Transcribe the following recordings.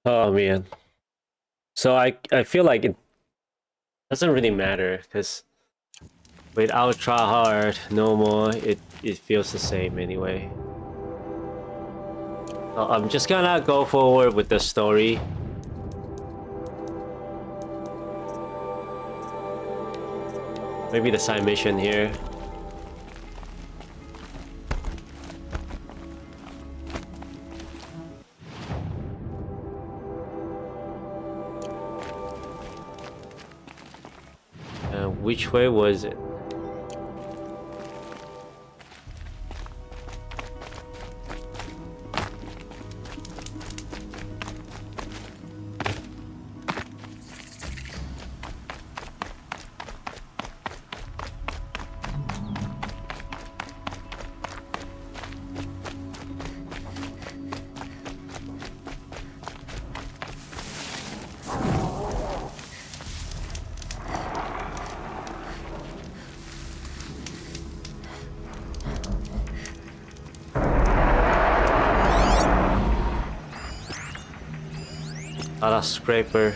Oh man. So I feel like it doesn't really matter because without try hard no more it feels the same anyway. So I'm just gonna go forward with the story. Maybe the side mission here. Which way was it? A scraper.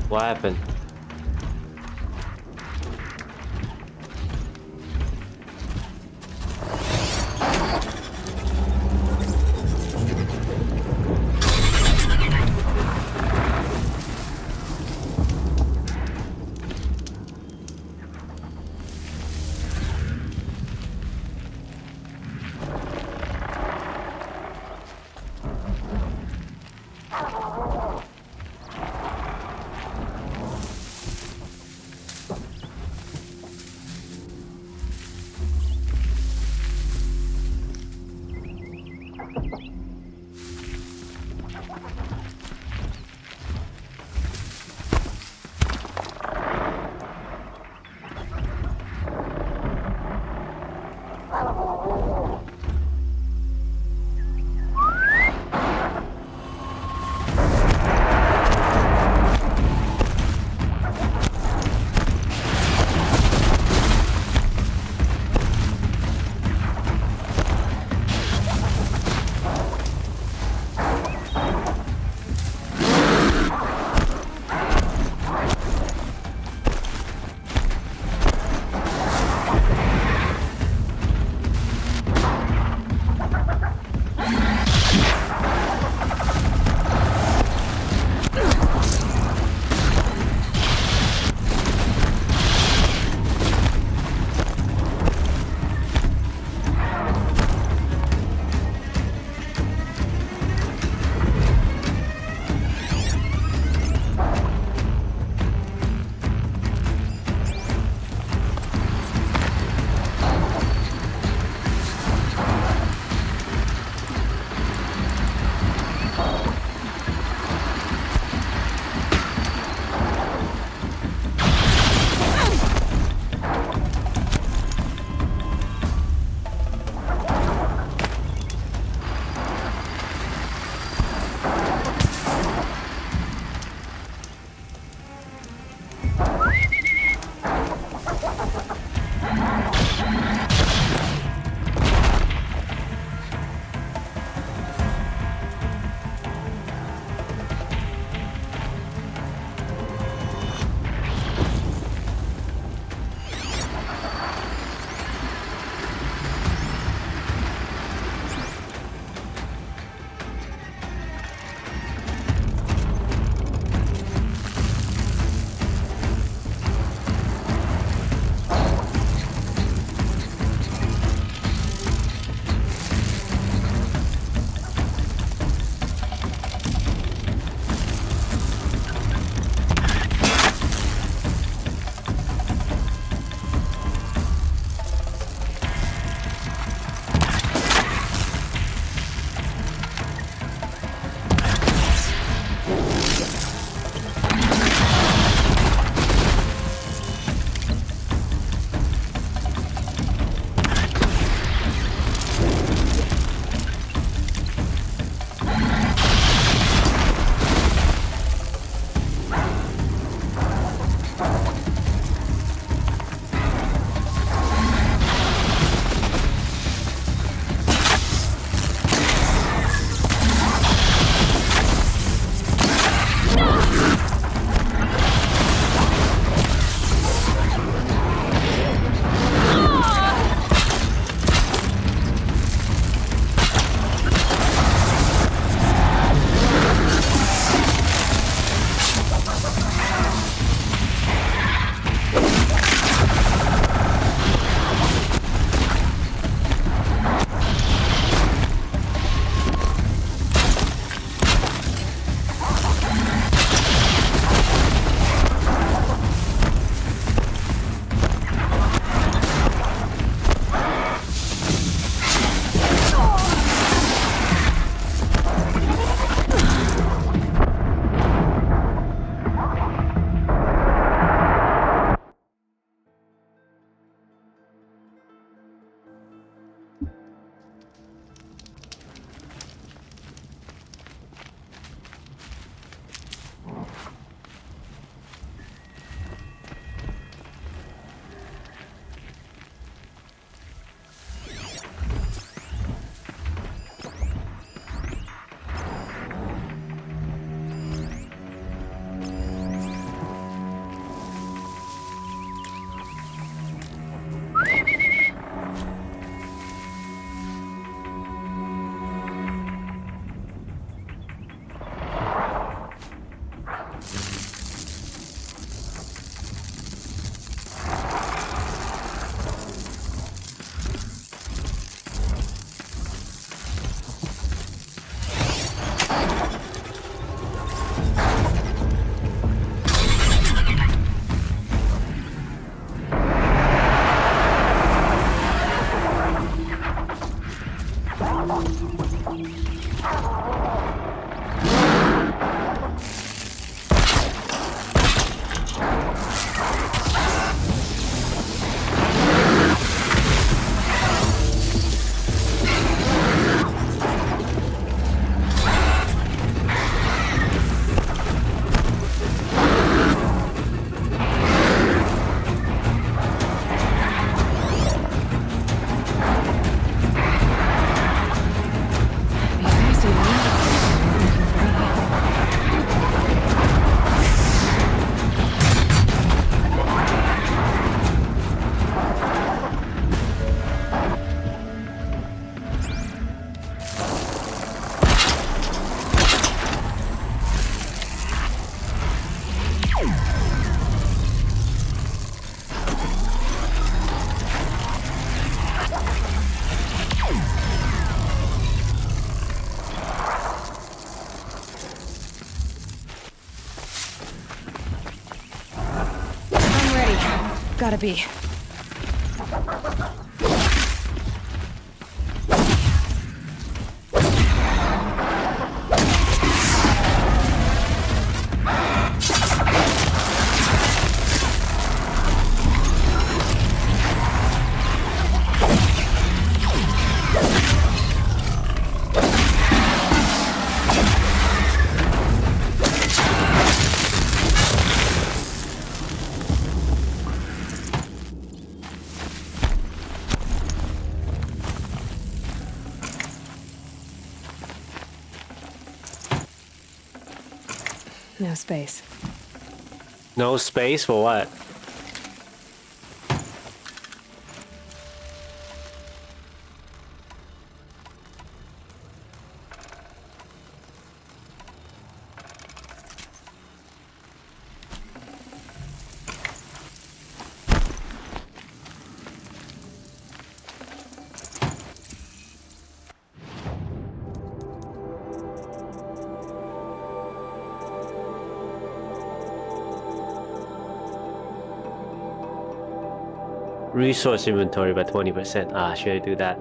What happened? Gotta be. No space. No space for what? Resource inventory by 20%. Ah, should I do that?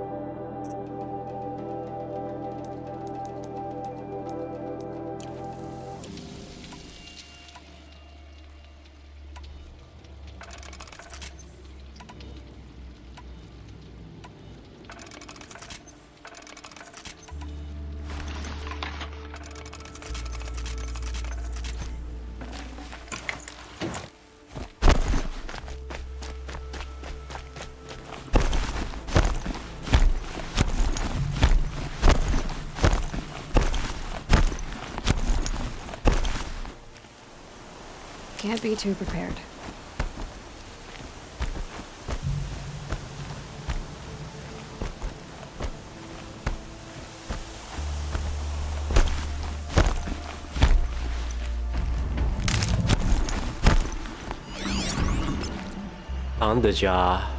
Can't be too prepared. On the jar.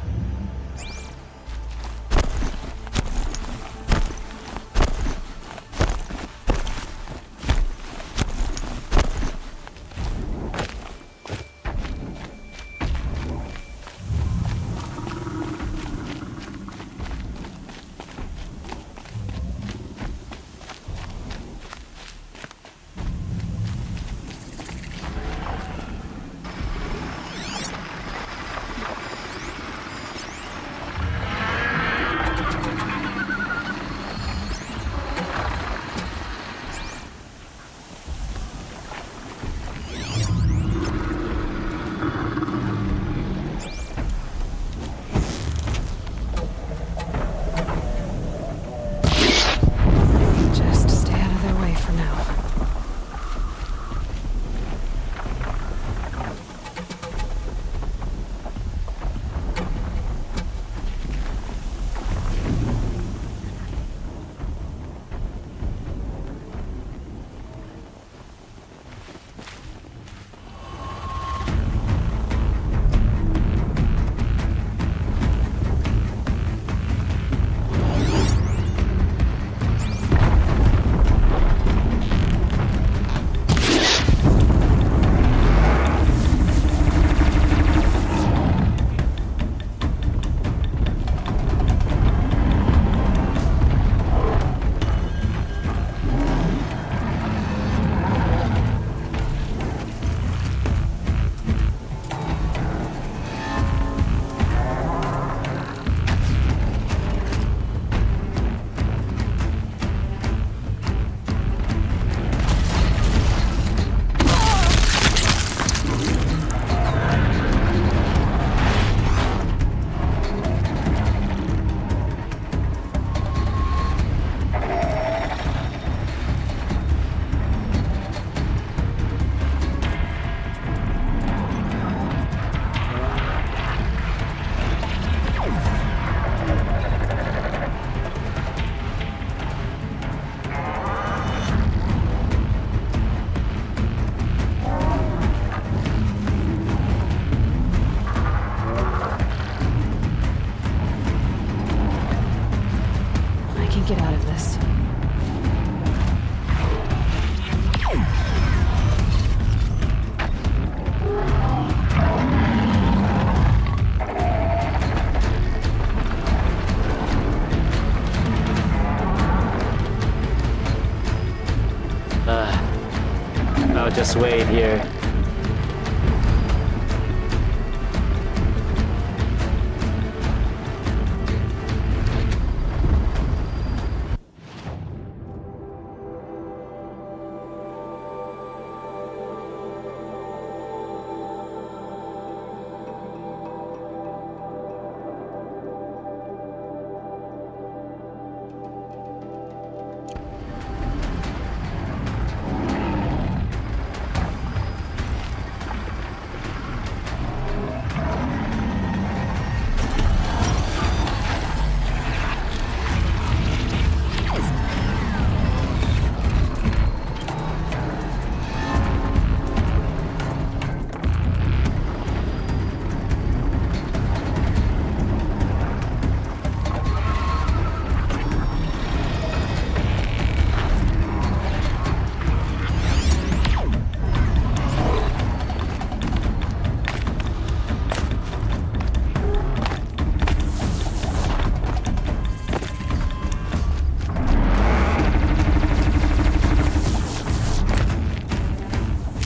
out of this. I'll just wait here.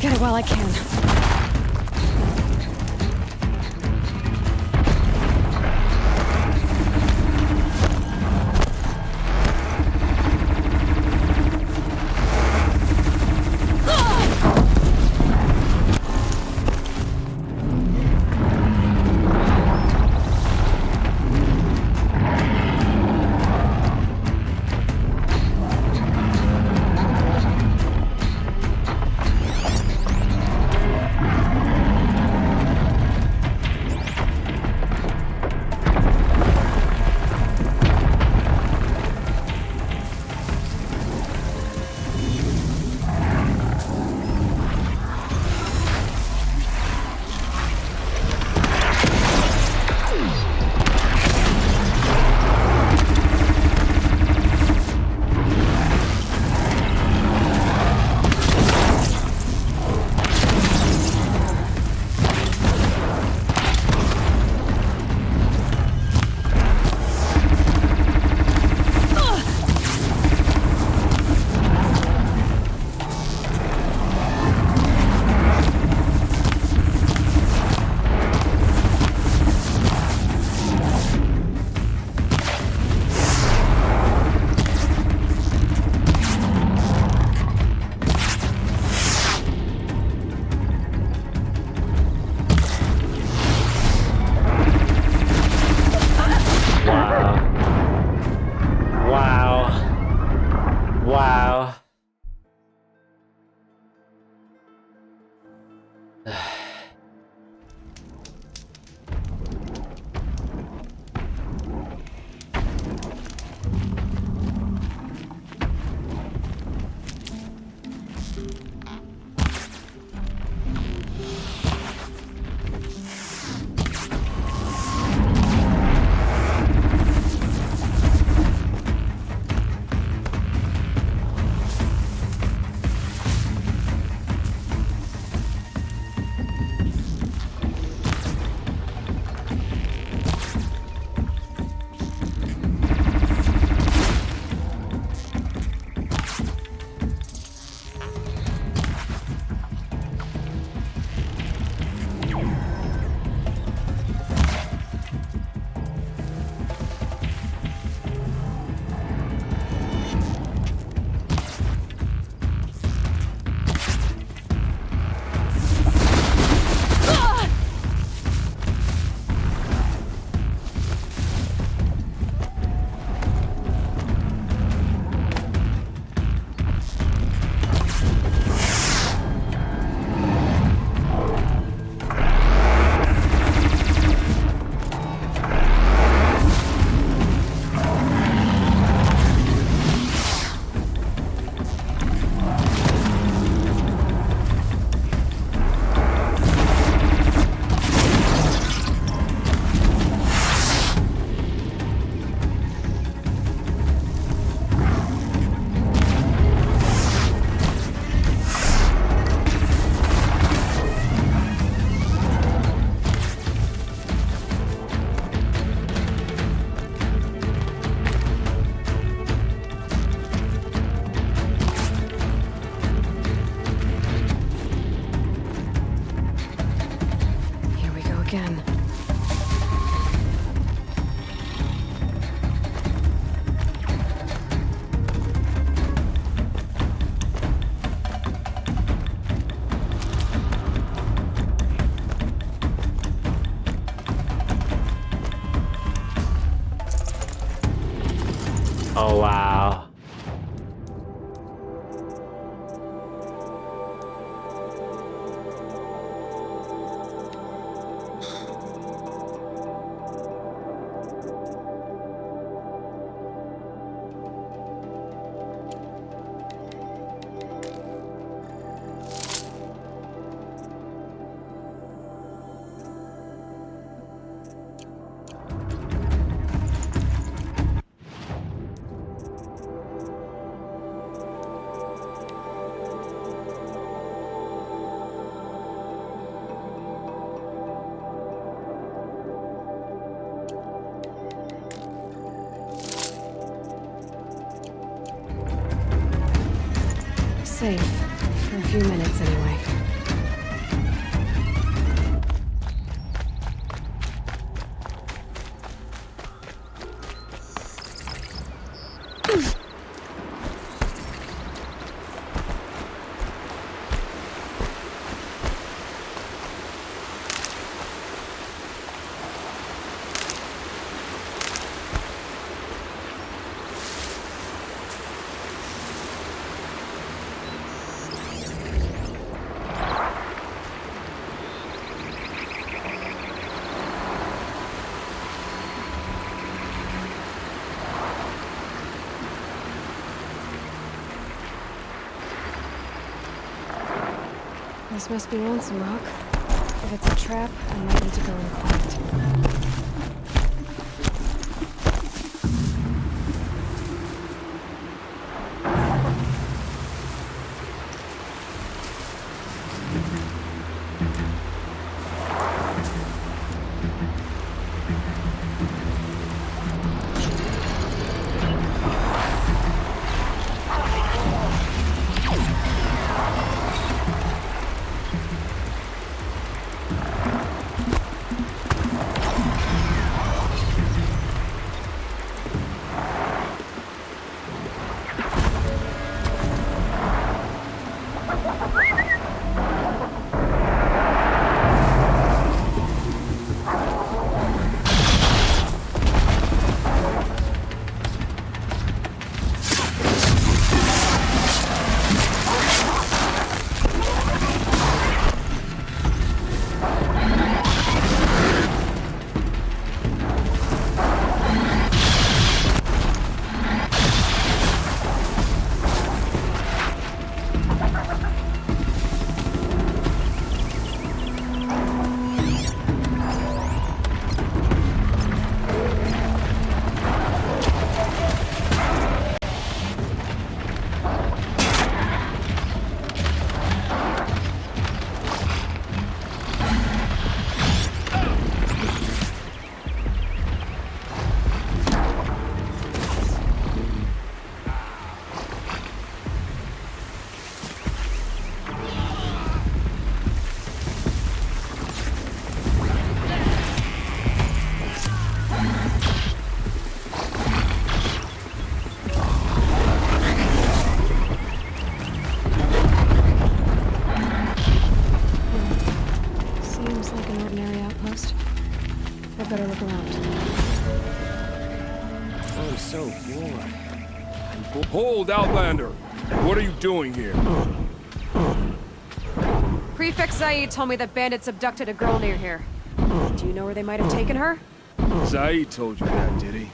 Get it while I can. Wow. Oh wow. Safe. For a few minutes, anyway. This must be Lonesome Rock. If it's a trap, I might need to go in quiet. Better look around. I'm so bored. Hold, Outlander! What are you doing here? Prefect Saeed told me that bandits abducted a girl near here. Do you know where they might have taken her? Saeed told you that, did he?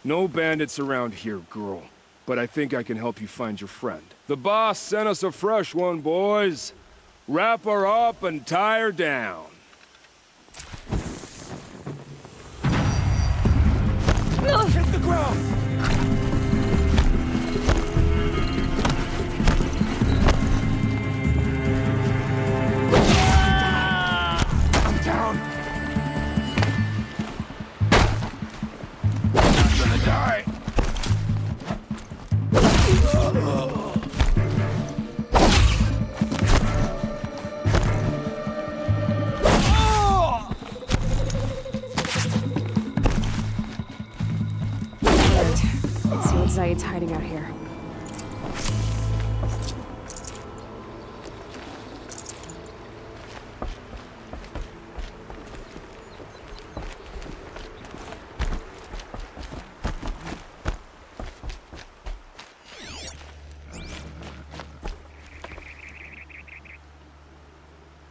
No bandits around here, girl. But I think I can help you find your friend. The boss sent us a fresh one, boys. Wrap her up and tie her down. Hit the ground! I'm down! I'm gonna die! Let's see what Zaid's hiding out here.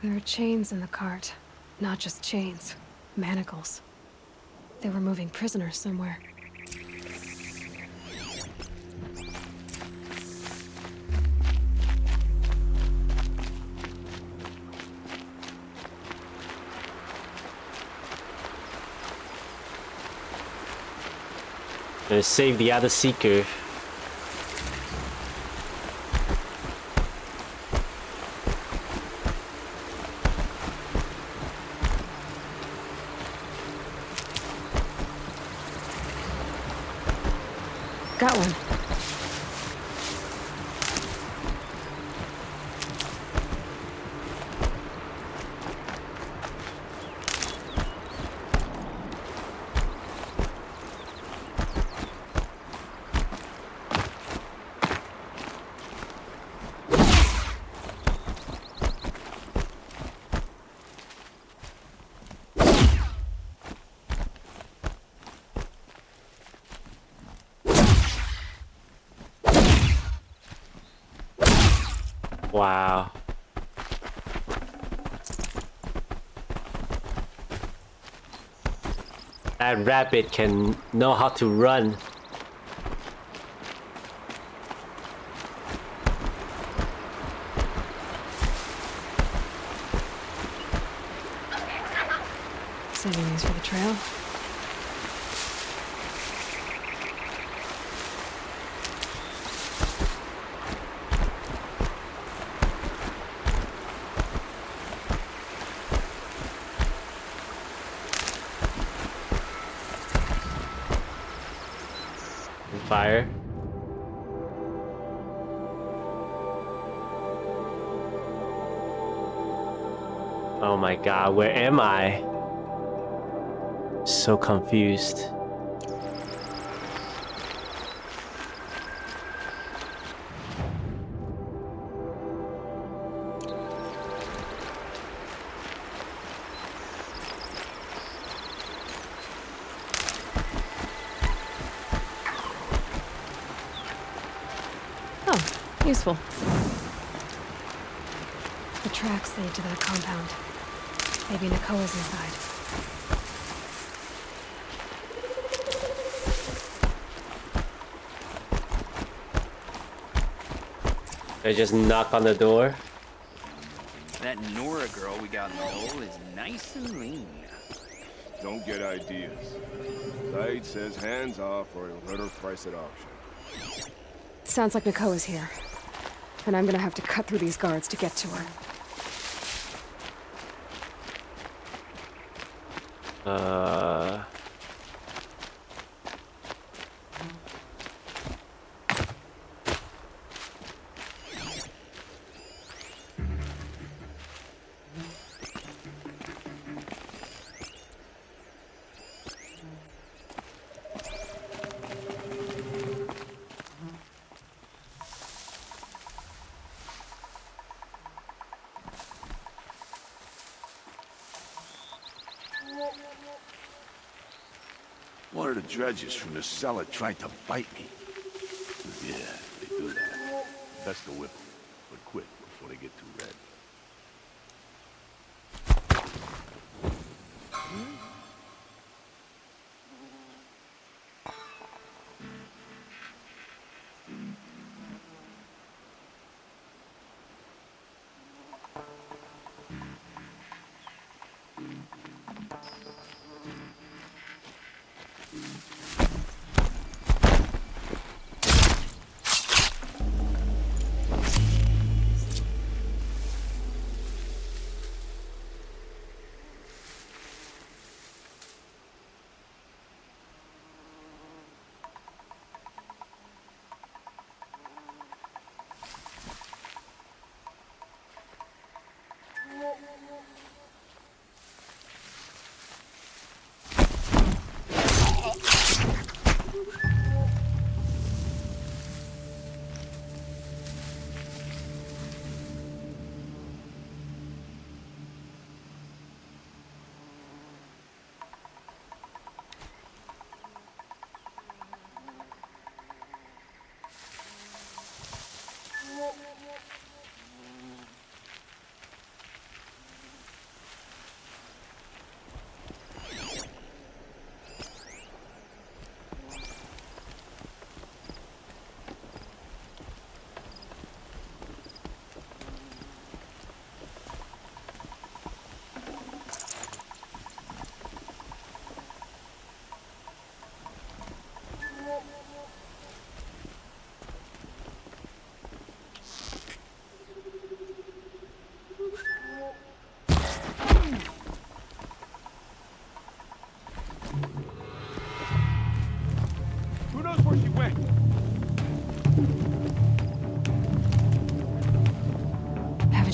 There are chains in the cart. Not just chains. Manacles. They were moving prisoners somewhere. Gonna save the other seeker. Got one. Wow. That rabbit can know how to run. Saving these for the trail. Fire. Oh my god, where am I? So confused. Oh, useful. The tracks lead to that compound. Maybe Nakoa's inside. I just knock on the door. That Nora girl we got in the hole is nice and lean. Don't get ideas. Said says hands off or he'll hurt her price at auction. Sounds like Nakoa's here. And I'm gonna have to cut through these guards to get to her. One of the dredges from the cellar tried to bite me. Yeah, they do that. Best to whip them, but quick before they get too red.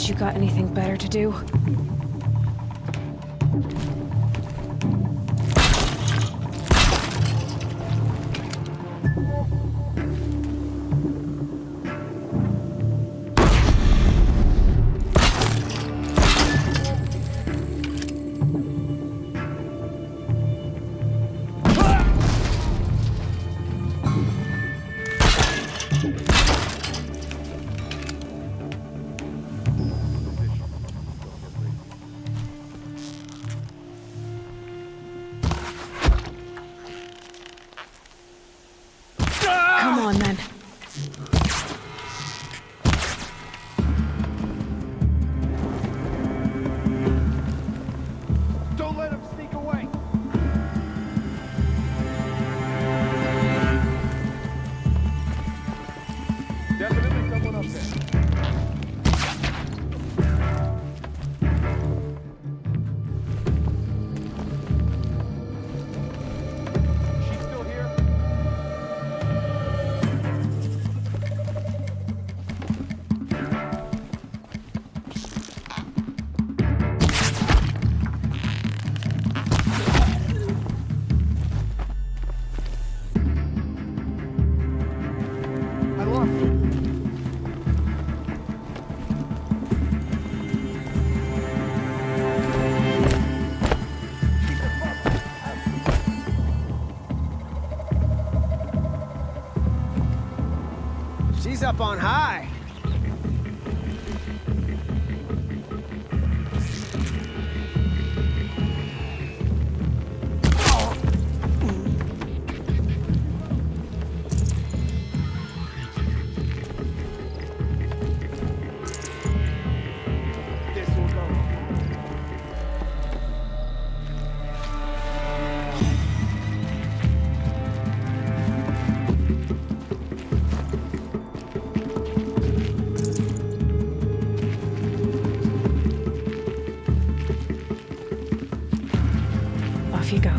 Guess you got anything better to do? Come on, then. Don't let him sneak away! Definitely someone up there. She's still here? I lost her. She's up on high. This will go. Off you go.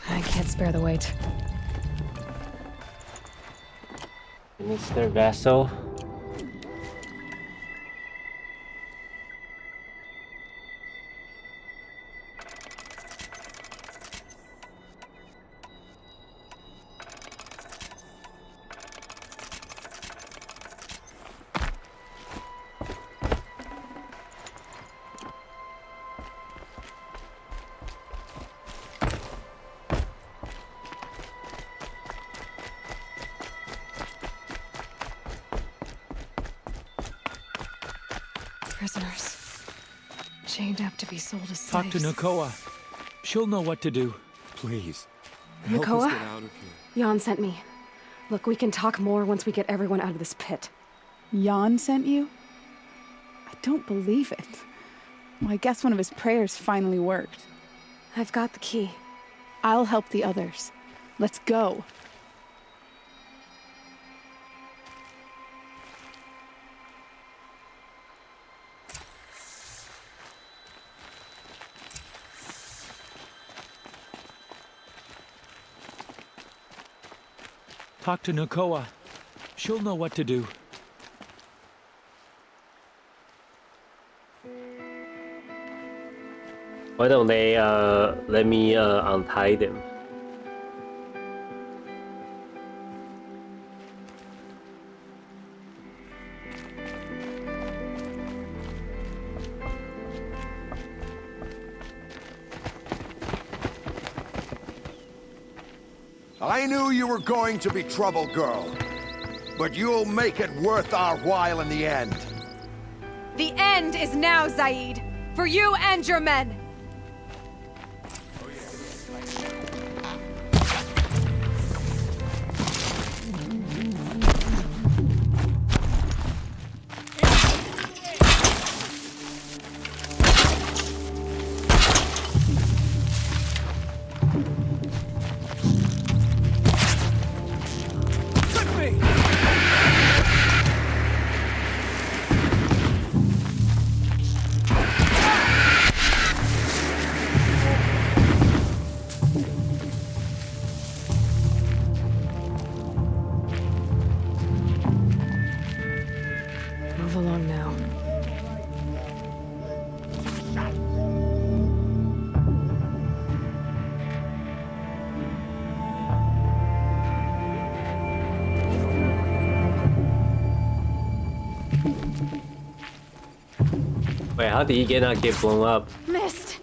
I can't spare the weight. Mr. Vessel. Prisoners. Chained up to be sold as Talk slaves. to Nakoa. She'll know what to do. Please. Nakoa? Get out of here. Jan sent me. Look, we can talk more once we get everyone out of this pit. Jan sent you? I don't believe it. Well, I guess one of his prayers finally worked. I've got the key. I'll help the others. Let's go. Talk to Nakoa. She'll know what to do. Why don't they let me untie them? I knew you were going to be trouble, girl. But you'll make it worth our while in the end. The end is now, Zaid. For you and your men. Move along now. Wait, how did he not get blown up? Missed.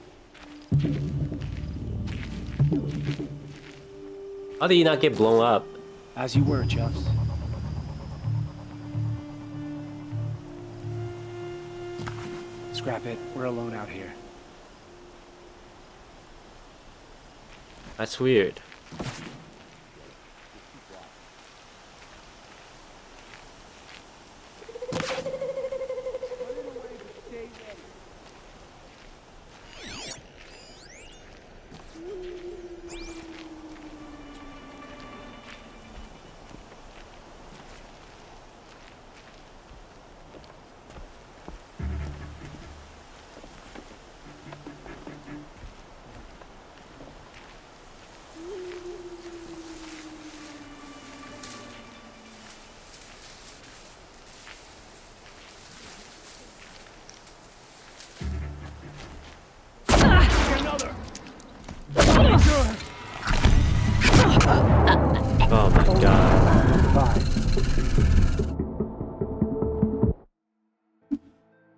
How did he not get blown up? As you were, Chubbs. Scrap it. We're alone out here. That's weird. Oh my god.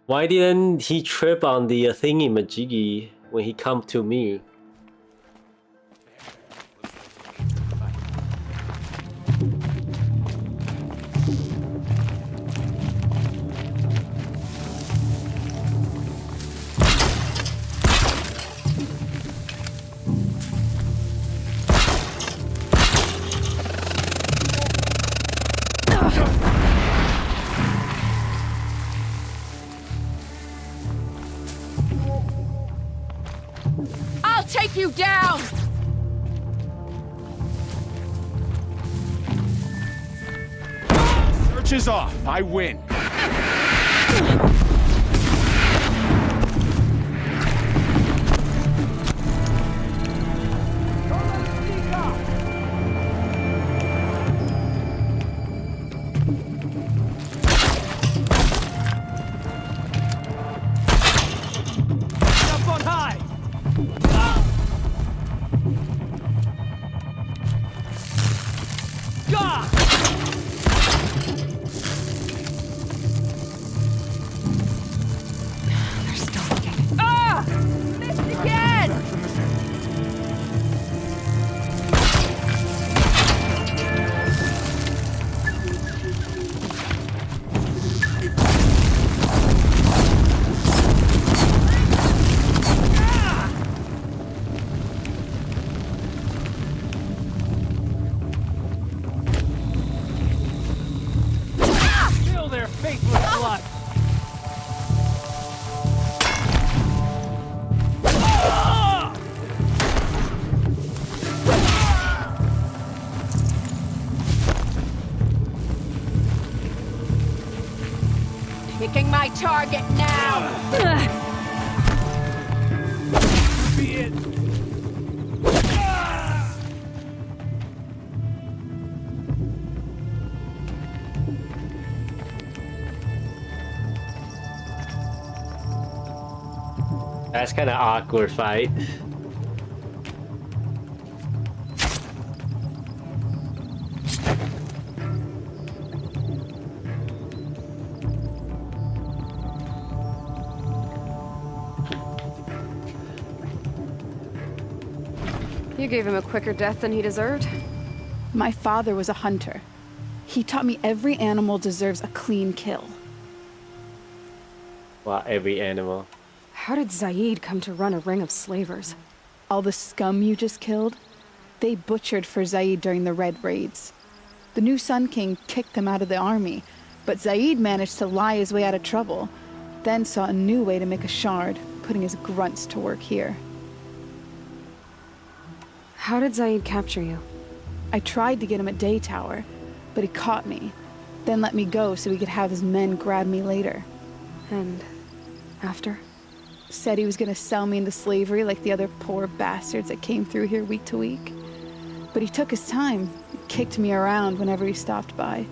Why didn't he trip on the thingy majiggy when he come to me? I'll take you down! Search is off. I win. Up on high! Gah! target now! That's kind of awkward fight. You gave him a quicker death than he deserved. My father was a hunter. He taught me every animal deserves a clean kill. Well, every animal. How did Zaid come to run a ring of slavers? All the scum you just killed, they butchered for Zaid during the Red Raids. The new Sun King kicked him out of the army, but Zaid managed to lie his way out of trouble, then saw a new way to make a shard, putting his grunts to work here. How did Zaid capture you? I tried to get him at Day Tower, but he caught me, then let me go so he could have his men grab me later. And after? Said he was gonna sell me into slavery like the other poor bastards that came through here week to week. But he took his time, kicked me around whenever he stopped by.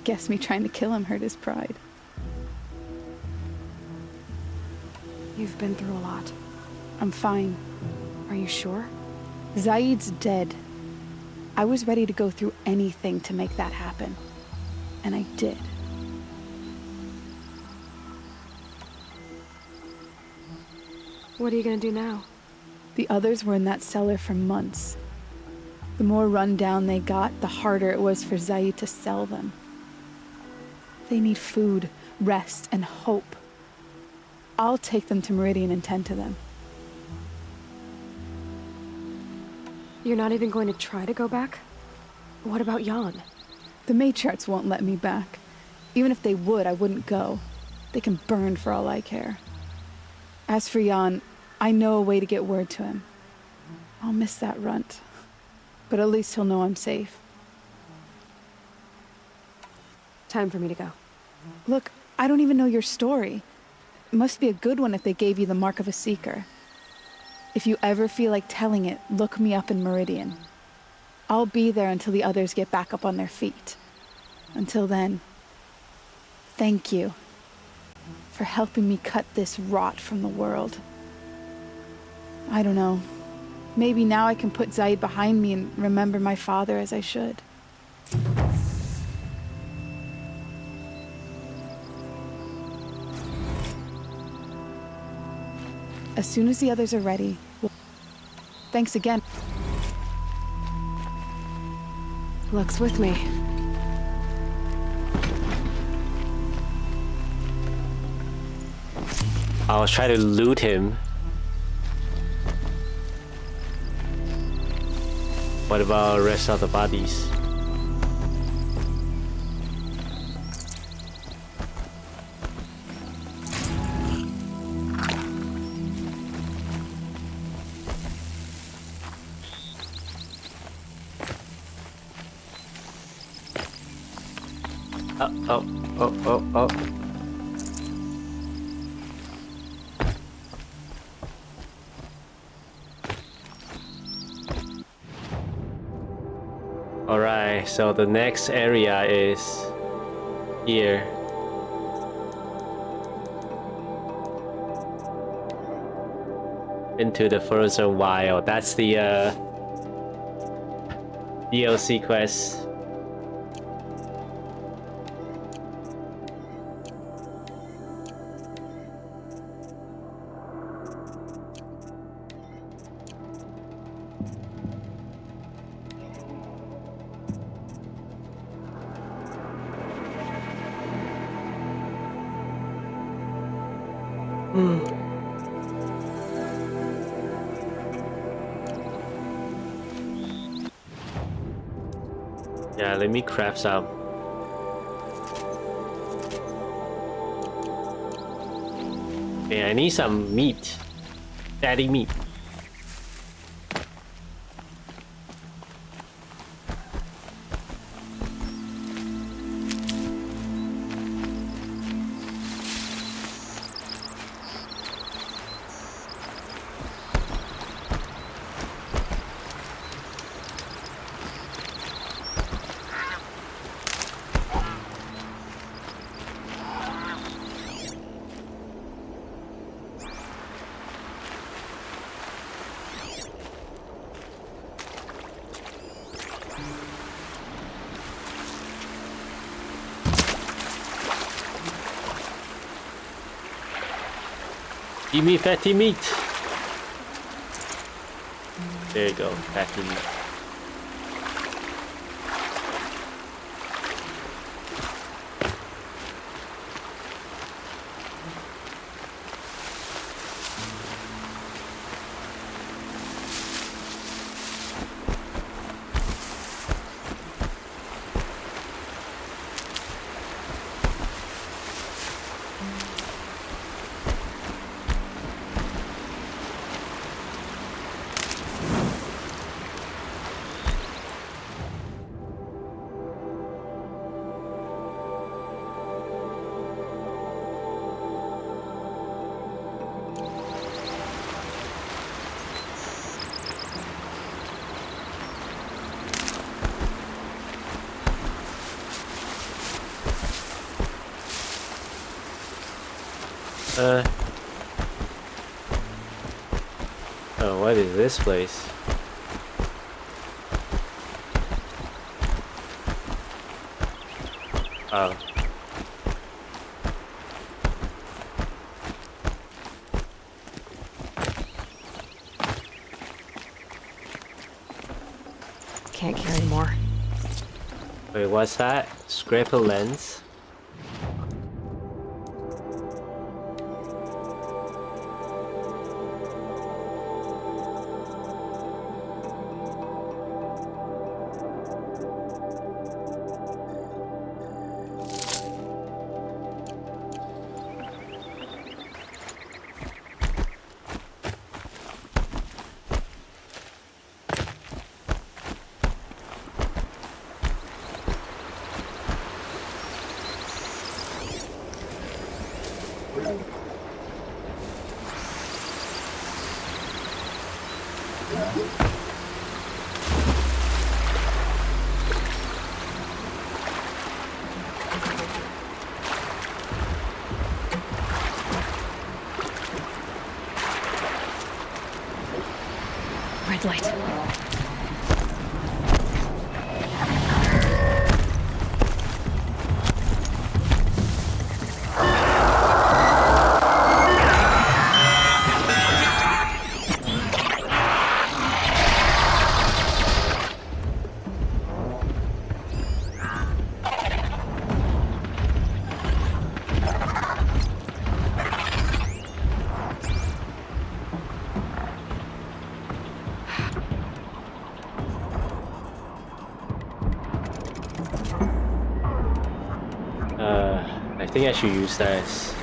Guess me trying to kill him hurt his pride. You've been through a lot. I'm fine. Are you sure? Zaid's dead. I was ready to go through anything to make that happen. And I did. What are you gonna do now? The others were in that cellar for months. The more run down they got, the harder it was for Zaid to sell them. They need food, rest, and hope. I'll take them to Meridian and tend to them. You're not even going to try to go back? What about Jan? The matriarchs won't let me back. Even if they would, I wouldn't go. They can burn for all I care. As for Jan, I know a way to get word to him. I'll miss that runt. But at least he'll know I'm safe. Time for me to go. Look, I don't even know your story. It must be a good one if they gave you the mark of a seeker. If you ever feel like telling it, look me up in Meridian. I'll be there until the others get back up on their feet. Until then, thank you for helping me cut this rot from the world. I don't know. Maybe now I can put Zaid behind me and remember my father as I should. As soon as the others are ready, thanks again. Luck's with me. I was trying to loot him. What about the rest of the bodies? Oh. Alright, so the next area is here. Into the frozen wild. That's the DLC quest. Yeah, let me craft some. Yeah, I need some meat. Fatty meat. Eat me fatty meat. There you go, fatty meat. Oh, what is this place? Oh. Can't carry more. Wait, what's that? Scraper lens? Red light. I think I should use this.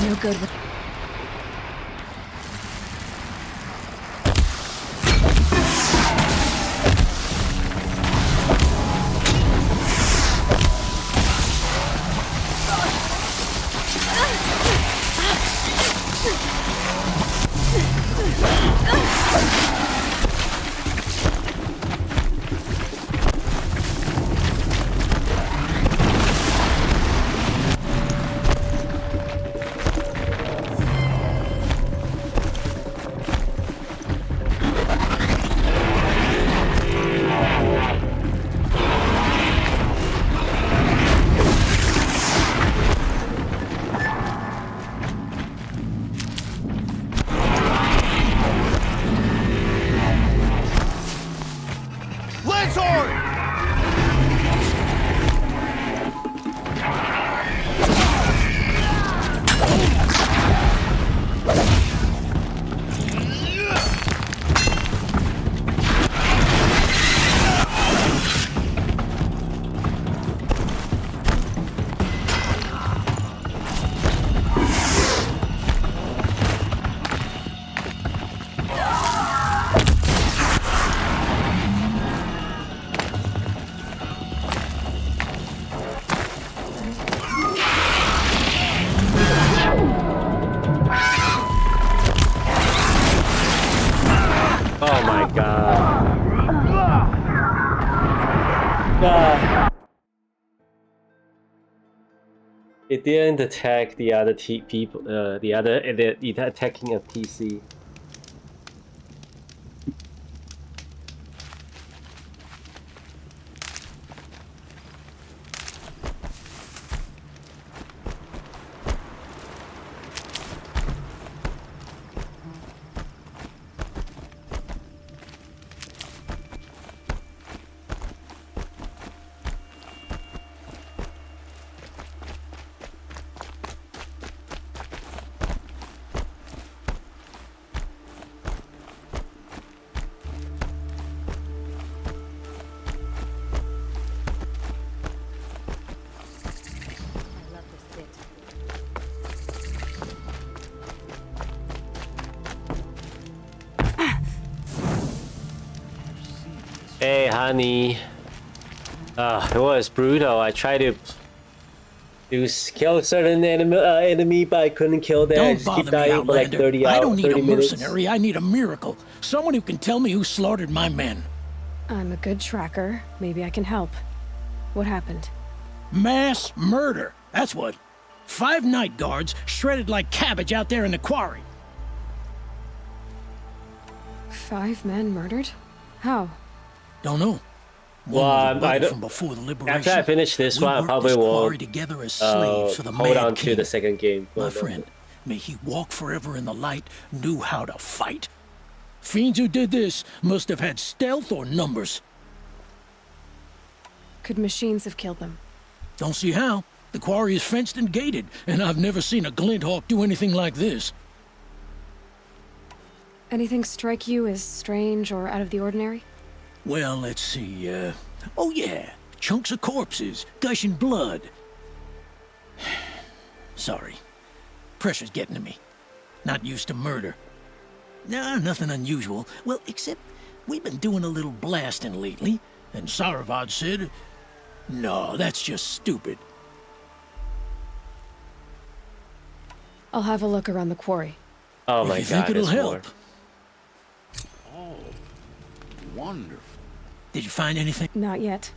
No good with. Oh my god. It didn't attack the other people. The attacking a PC. Hey, honey. It was brutal. I tried to kill a certain enemy, but I couldn't kill them. I Don't just keep bother me, dying for like Outlander. 30 I hours, don't need 30 a minutes. mercenary. I need a miracle. Someone who can tell me who slaughtered my men. I'm a good tracker. Maybe I can help. What happened? Mass murder. That's what. 5 night guards shredded like cabbage out there in the quarry. 5 men murdered? How? Don't know. Well, I don't. From before the liberation. After I finish this We one, I worked probably this will quarry together as slaves for the hold Mad on King. to the second game. My friend, may he walk forever in the light, knew how to fight. Fiends who did this must have had stealth or numbers. Could machines have killed them? Don't see how. The quarry is fenced and gated, and I've never seen a Glinthawk do anything like this. Anything strike you as strange or out of the ordinary? Well, let's see, oh yeah, chunks of corpses, gushing blood. Sorry. Pressure's getting to me. Not used to murder. Nah, nothing unusual. Well, except we've been doing a little blasting lately, and Saravad said, no, that's just stupid. I'll have a look around the quarry. Oh If my you god, think it'll there's more. help. Oh, wonderful. Did you find anything? Not yet.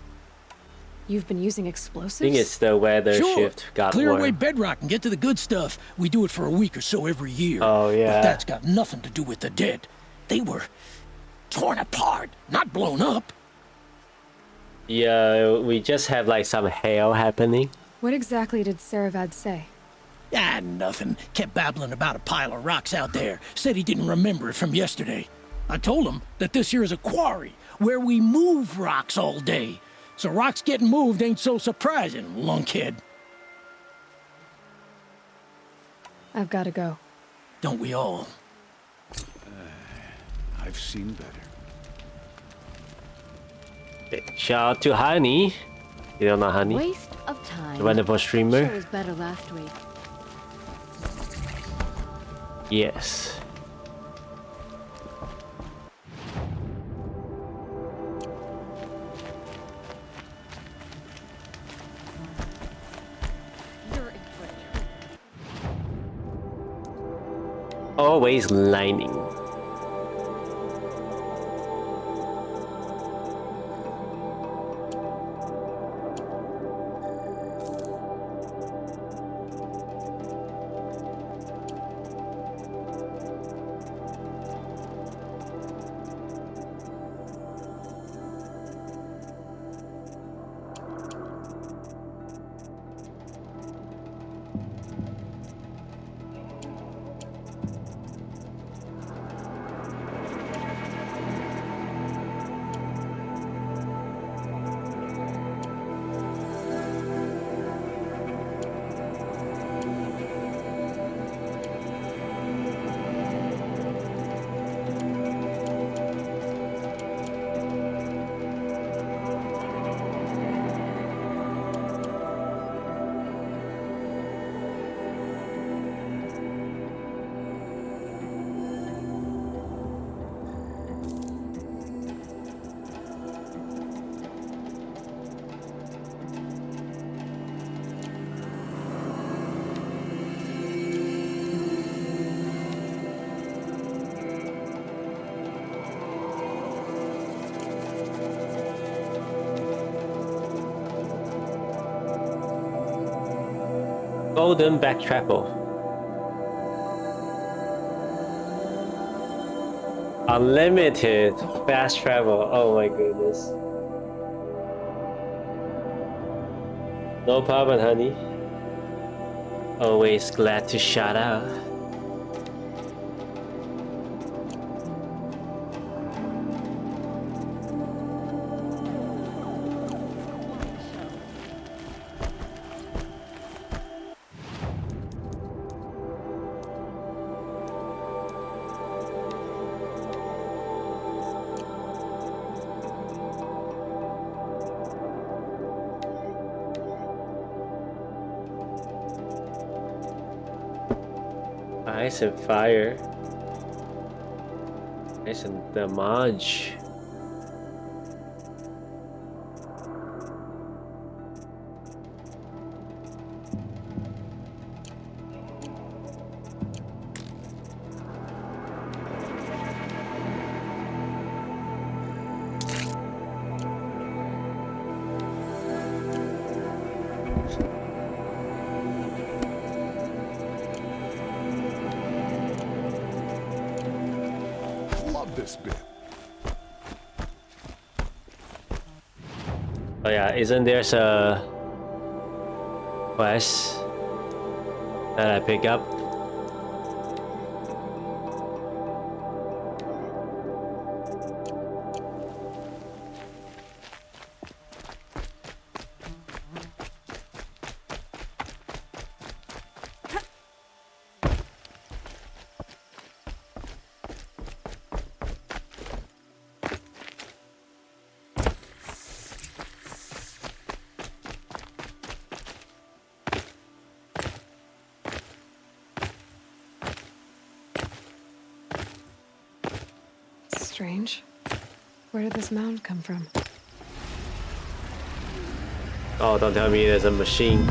You've been using explosives? I think it's the weather Sure. shift got Clear warm. away bedrock and get to the good stuff. We do it for a week or so every year. Oh, yeah. But that's got nothing to do with the dead. They were torn apart, not blown up. Yeah, we just have like some hail happening. What exactly did Saravad say? Ah, nothing. Kept babbling about a pile of rocks out there. Said he didn't remember it from yesterday. I told him that this here is a quarry where we move rocks all day. So rocks getting moved ain't so surprising, lunkhead. I've got to go. Don't we all? I've seen better. Shout out to Honey. You don't know Honey? Waste of time. The wonderful streamer. Sure was better last week. Yes. Always lining. Golden back travel. Unlimited fast travel. Oh my goodness. No problem, honey. Always glad to shout out. Ice and fire. Ice and damage. This bit. Oh yeah, isn't there a quest that I pick up? Strange. Where did this mound come from? Oh, don't tell me there's a machine.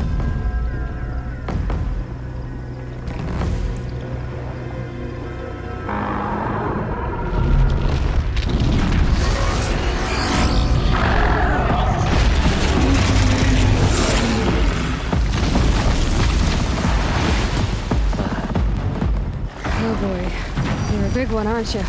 Oh boy. You're a big one, aren't you?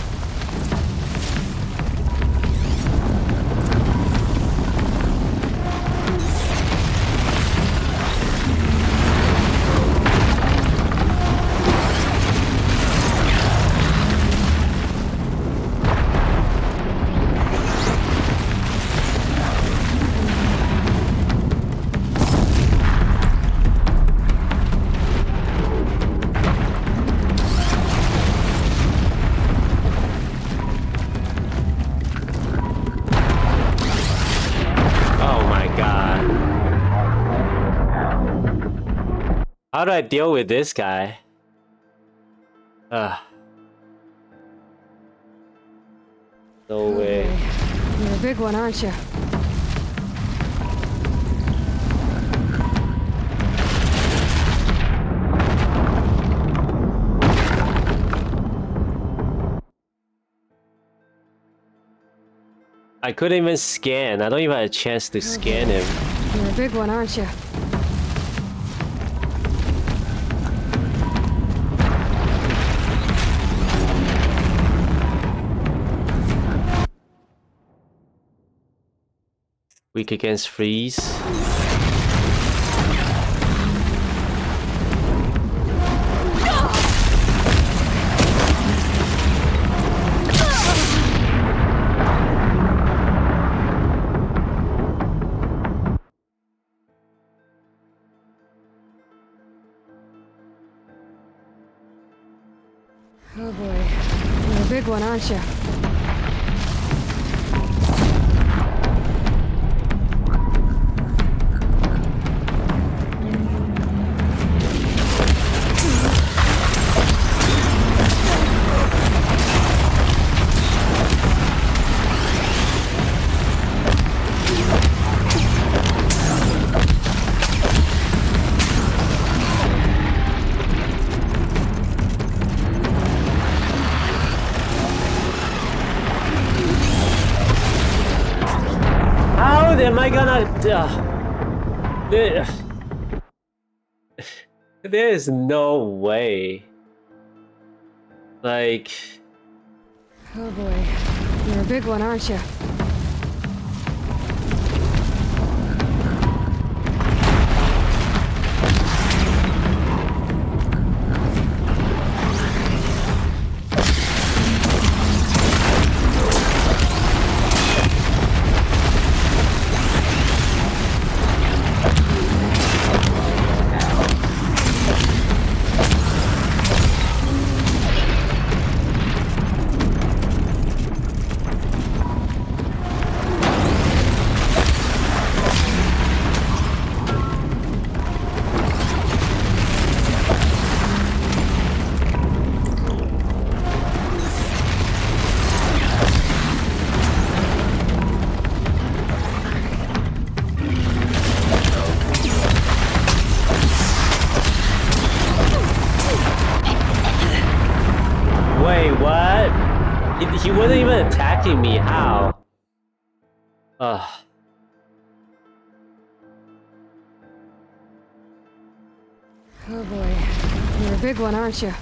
How do I deal with this guy? No way. You're a big one, aren't you? I couldn't even scan. I don't even have a chance to scan him. You're a big one, aren't you? Weak against freeze. Oh boy. You're a big one, aren't you? How am I gonna? There's no way. Like, Oh boy. You're a big one, aren't you? wait, what? He wasn't even attacking me. How? Ugh. Oh boy. You're a big one, aren't you?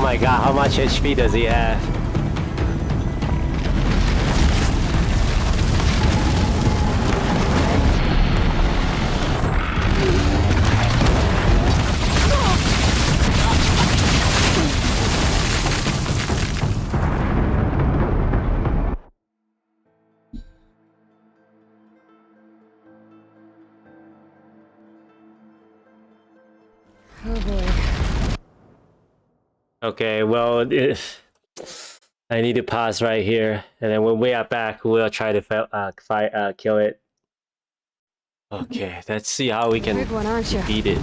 my god, how much HP does he have? Oh boy. Okay, well, I need to pause right here, and then when we are back, we'll try to kill it. Okay, let's see how we can Big one, aren't you? beat it.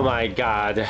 Oh my god.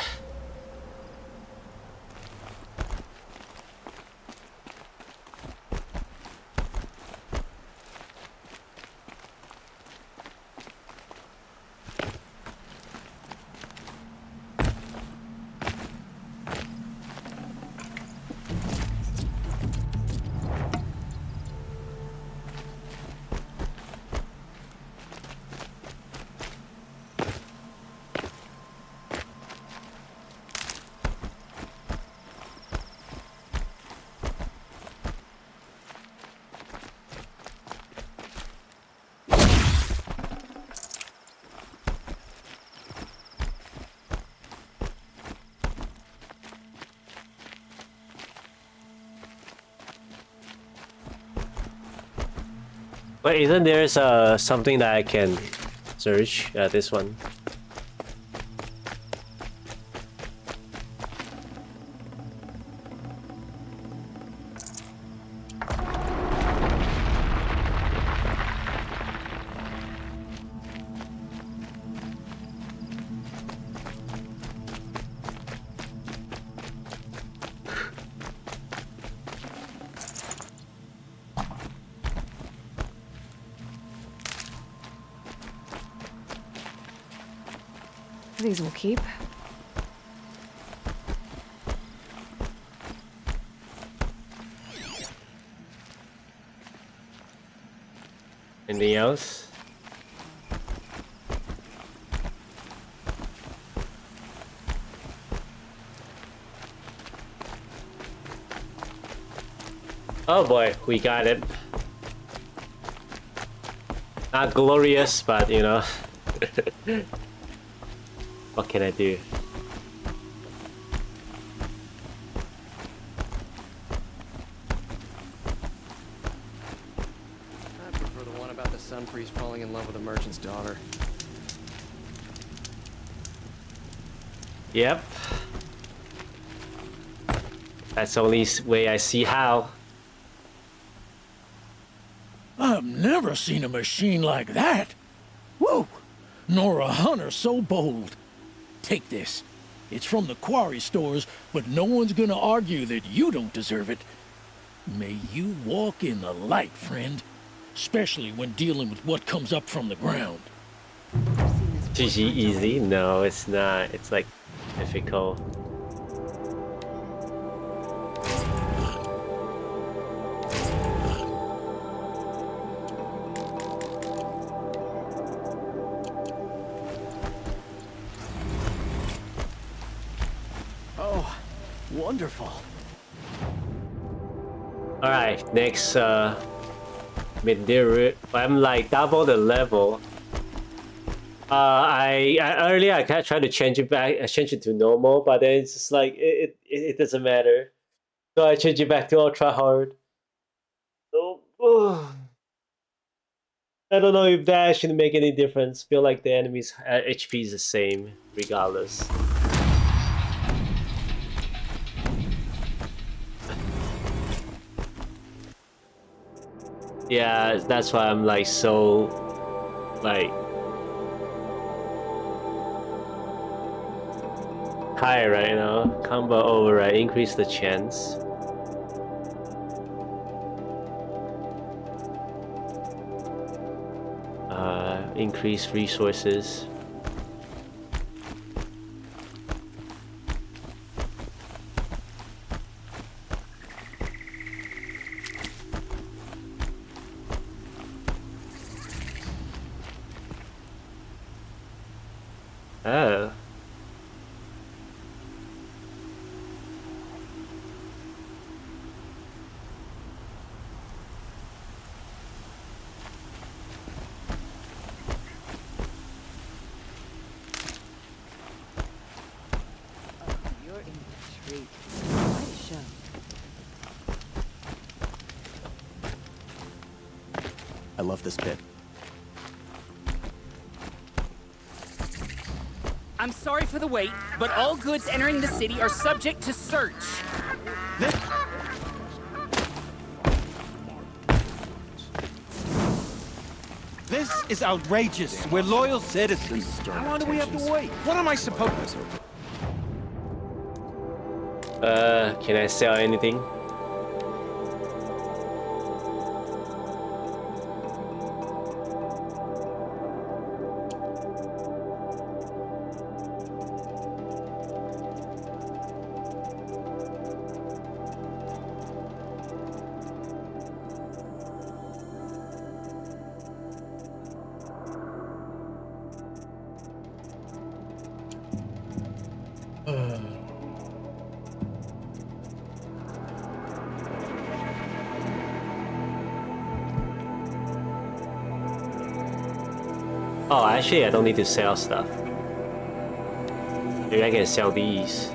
Wait, isn't there something that I can search? This one. These will keep. Anything else? Oh boy, we got it. Not glorious, but you know. What can I do? I prefer the one about the sun priest falling in love with a merchant's daughter. Yep. That's the only way I see how. I've never seen a machine like that. Whoa! Nora Hunter so bold. Take this. It's from the quarry stores, but no one's gonna argue that you don't deserve it. May you walk in the light, friend. Especially when dealing with what comes up from the ground. GG easy? No, it's not. It's like difficult. Oh, wonderful. Alright, next Midiri. I'm like double the level. I earlier I tried to change it back, I changed it to normal, but then it's just like it doesn't matter. So I changed it back to ultra hard. So I don't know if that should make any difference. Feel like the enemy's HP is the same regardless. Yeah, that's why I'm like so like high right now. Combo override, increase the chance. Increase resources. Oh. You're in for a treat. Quite a show. I love this bit. I'm sorry for the wait, but all goods entering the city are subject to search. This This is outrageous. We're loyal citizens. How long do we have to wait? What am I supposed to... Can I sell anything? Oh, actually, I don't need to sell stuff. Maybe I can sell these.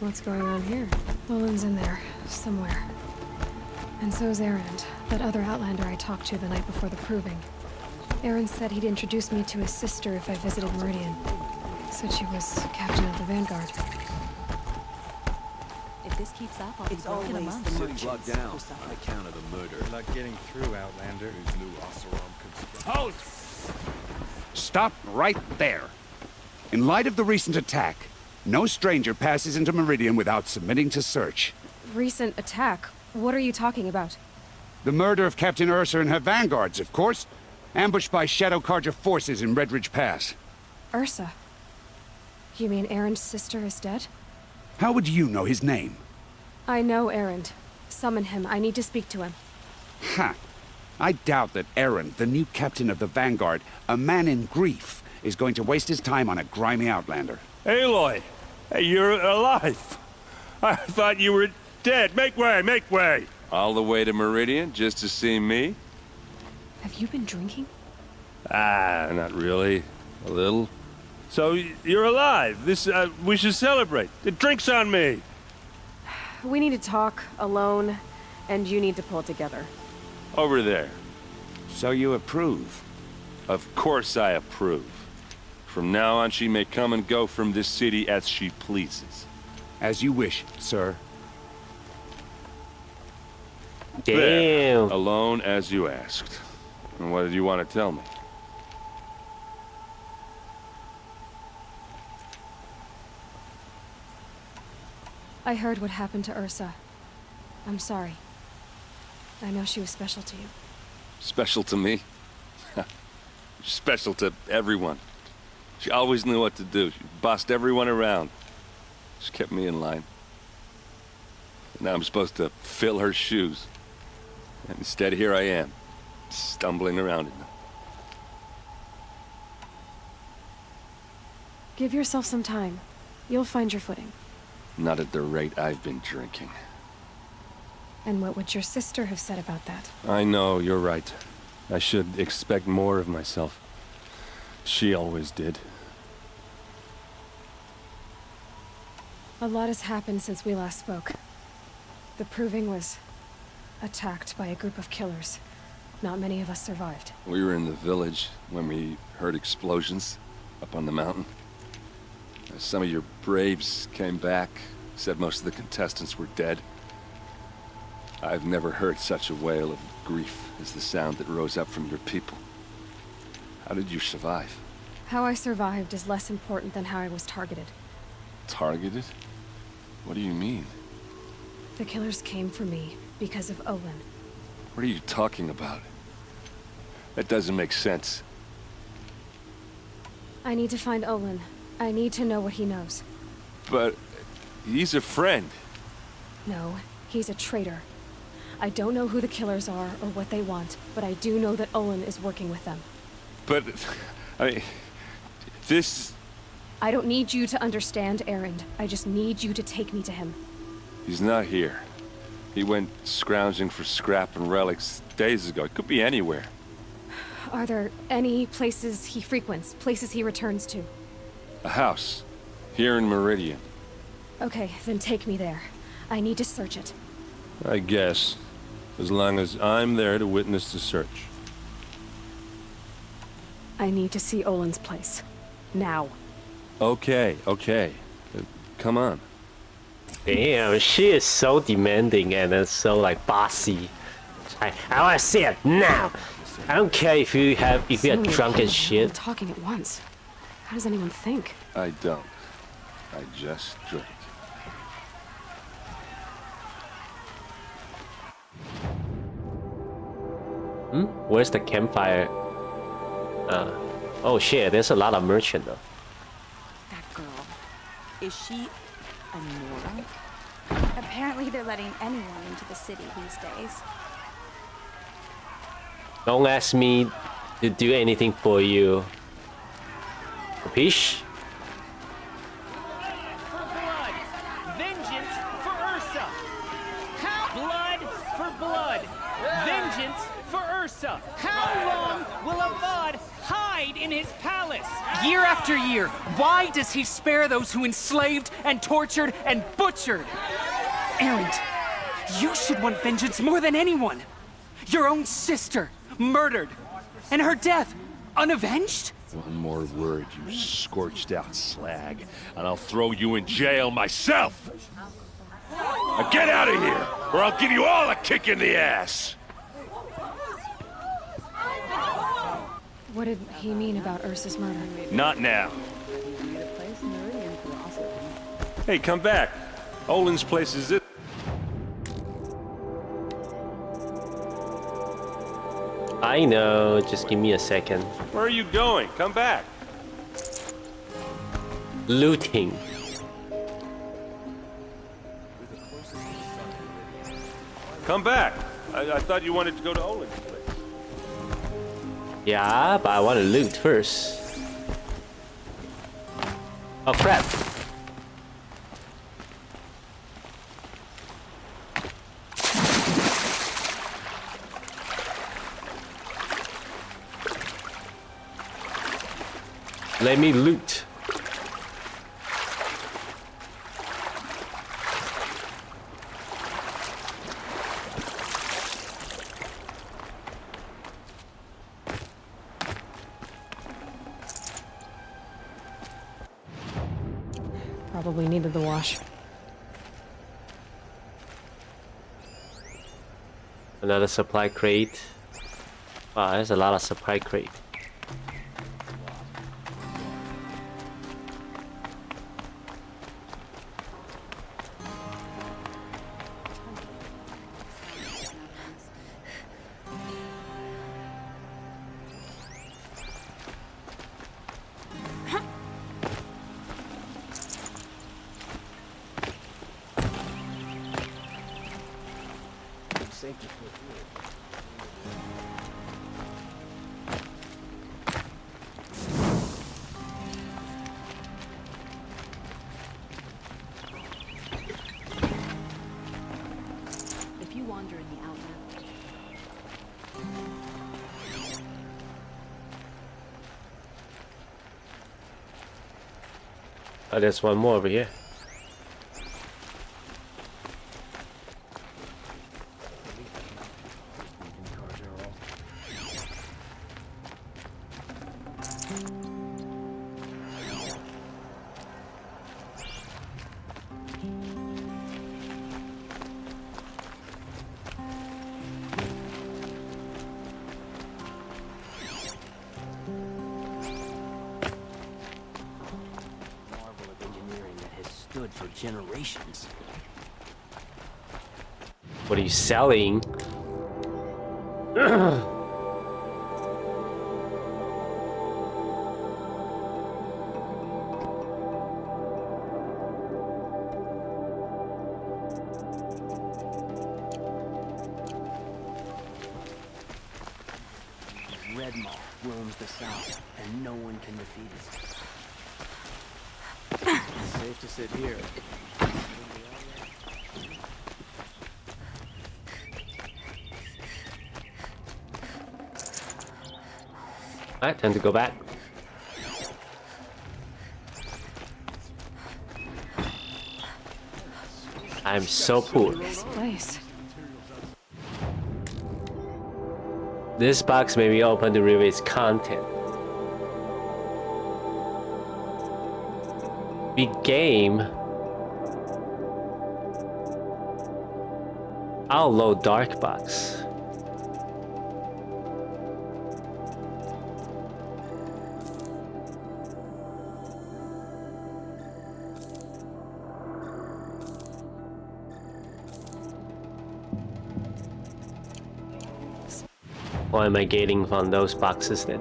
What's going on here? Olin's in there, somewhere. And so's Erend, that other Outlander I talked to the night before the proving. Erend said he'd introduce me to his sister if I visited Meridian. Said she was captain of the Vanguard. If this keeps up, I'll be It's broken a always month. the City merchants locked who down suffer. on account of the murder. Not getting through, Outlander. His new Oseram construction. Halt! Stop right there. In light of the recent attack, no stranger passes into Meridian without submitting to search. Recent attack? What are you talking about? The murder of Captain Ursa and her vanguards, of course. Ambushed by Shadow Carja forces in Redridge Pass. Ursa? You mean Erend's sister is dead? How would you know his name? I know Erend. Summon him. I need to speak to him. Ha! I doubt that Erend, the new captain of the Vanguard, a man in grief, is going to waste his time on a grimy outlander. Aloy! Hey, you're alive! I thought you were dead. Make way, make way! All the way to Meridian just to see me? Have you been drinking? Ah, not really. A little. So, you're alive. This, we should celebrate. The drink's on me! We need to talk, alone, and you need to pull it together. Over there. So you approve? Of course I approve. From now on, she may come and go from this city as she pleases. As you wish, sir. Damn. There, alone as you asked. And what did you want to tell me? I heard what happened to Ursa. I'm sorry. I know she was special to you. Special to me? Special to everyone. She always knew what to do. She bossed everyone around. She kept me in line. And now I'm supposed to fill her shoes. And instead, here I am, stumbling around in them. Give yourself some time. You'll find your footing. Not at the rate I've been drinking. And what would your sister have said about that? I know, you're right. I should expect more of myself. She always did. A lot has happened since we last spoke. The Proving was attacked by a group of killers. Not many of us survived. We were in the village when we heard explosions up on the mountain. Some of your braves came back, said most of the contestants were dead. I've never heard such a wail of grief as the sound that rose up from your people. How did you survive? How I survived is less important than how I was targeted. Targeted? What do you mean? The killers came for me because of Olin. What are you talking about? That doesn't make sense. I need to find Olin. I need to know what he knows. But he's a friend. No, he's a traitor. I don't know who the killers are or what they want, but I do know that Olin is working with them. But, I mean, this... I don't need you to understand, Erend. I just need you to take me to him. He's not here. He went scrounging for scrap and relics days ago. It could be anywhere. Are there any places he frequents, places he returns to? A house. Here in Meridian. Okay, then take me there. I need to search it. I guess. As long as I'm there to witness the search. I need to see Olin's place. Now. Okay. Come on. Damn, she is so demanding and then so like bossy. I want to see it now. I don't care if you're drunk as shit. All talking at once. How does anyone think? I don't. I just drink. Where's the campfire? Oh shit, there's a lot of merchant though. That girl. Is she a Nora? Apparently they're letting anyone into the city these days. Don't ask me to do anything for you. Capiche? For blood, vengeance for Ursa. Blood for blood, vengeance for Ursa. How long will Avad hide in his palace? Year after year, why does he spare those who enslaved and tortured and butchered? Erend, you should want vengeance more than anyone. Your own sister, murdered, and her death, unavenged? One more word, you scorched out slag, and I'll throw you in jail myself! Now get out of here, or I'll give you all a kick in the ass! What did he mean about Ursa's murder? Not now. Hey, come back. Olin's place is it. I know, just give me a second. Where are you going? Come back. Looting. Come back. I thought you wanted to go to Olin's place. Yeah, but I want to loot first. Oh crap. Let me loot. Probably needed the wash. Another supply crate. Wow, there's a lot of supply crate. If you wander in the outland. Oh, there's one more over here. For generations. What are you selling? Red Maw roams the south, and no one can defeat it. Safe to sit here. Alright, time to go back. I'm so poor. This place. This box may be open to reveal its content. Big game. Outlaw dark box. Why am I getting from those boxes then?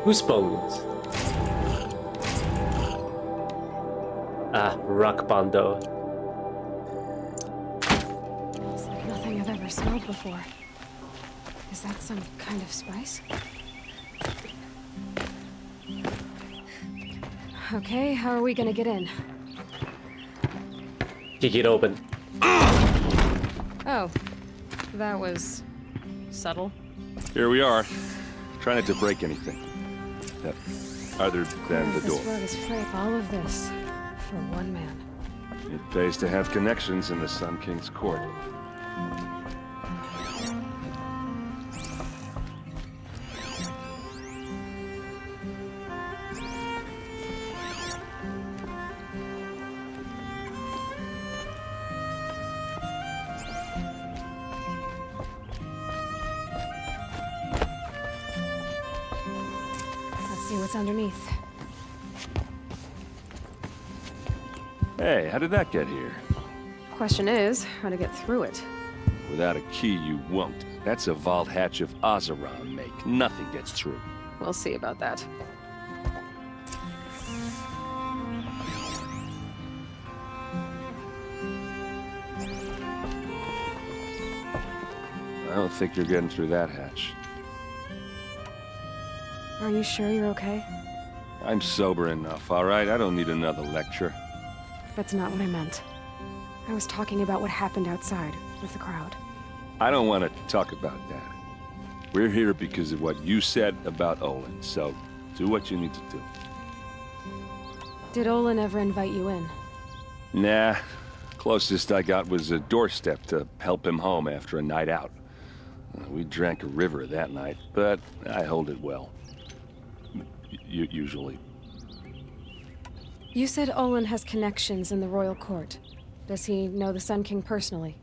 Whose bones? Ah, rock bundle. Smells like nothing I've ever smelled before. Is that some kind of spice? Okay, how are we gonna get in? Kick it open. Oh, that was subtle. Here we are. Try not to break anything. Other than the door. This rug is frayed. All of this for one man. It pays to have connections in the Sun King's court. Let's see what's underneath. Hey, how did that get here? Question is, how to get through it. Without a key, you won't. That's a vault hatch of Oseram make. Nothing gets through. We'll see about that. I don't think you're getting through that hatch. Are you sure you're okay? I'm sober enough, all right? I don't need another lecture. That's not what I meant. I was talking about what happened outside with the crowd. I don't want to talk about that. We're here because of what you said about Olin, so do what you need to do. Did Olin ever invite you in? Nah. Closest I got was a doorstep to help him home after a night out. We drank a river that night, but I hold it well. Usually. You said Olin has connections in the royal court. Does he know the Sun King personally?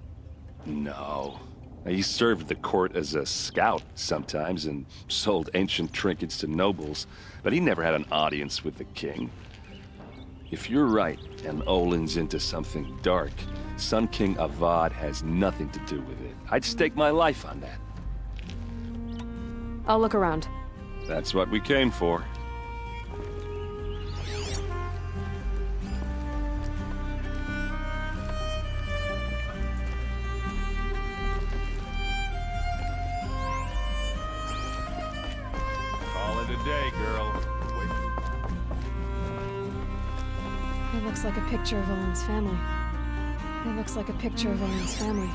No. He served the court as a scout sometimes and sold ancient trinkets to nobles, but he never had an audience with the king. If you're right, and Olin's into something dark, Sun King Avad has nothing to do with it. I'd stake my life on that. I'll look around. That's what we came for. Call it a day, girl. It looks like a picture of Olin's family. It looks like a picture of Olin's family.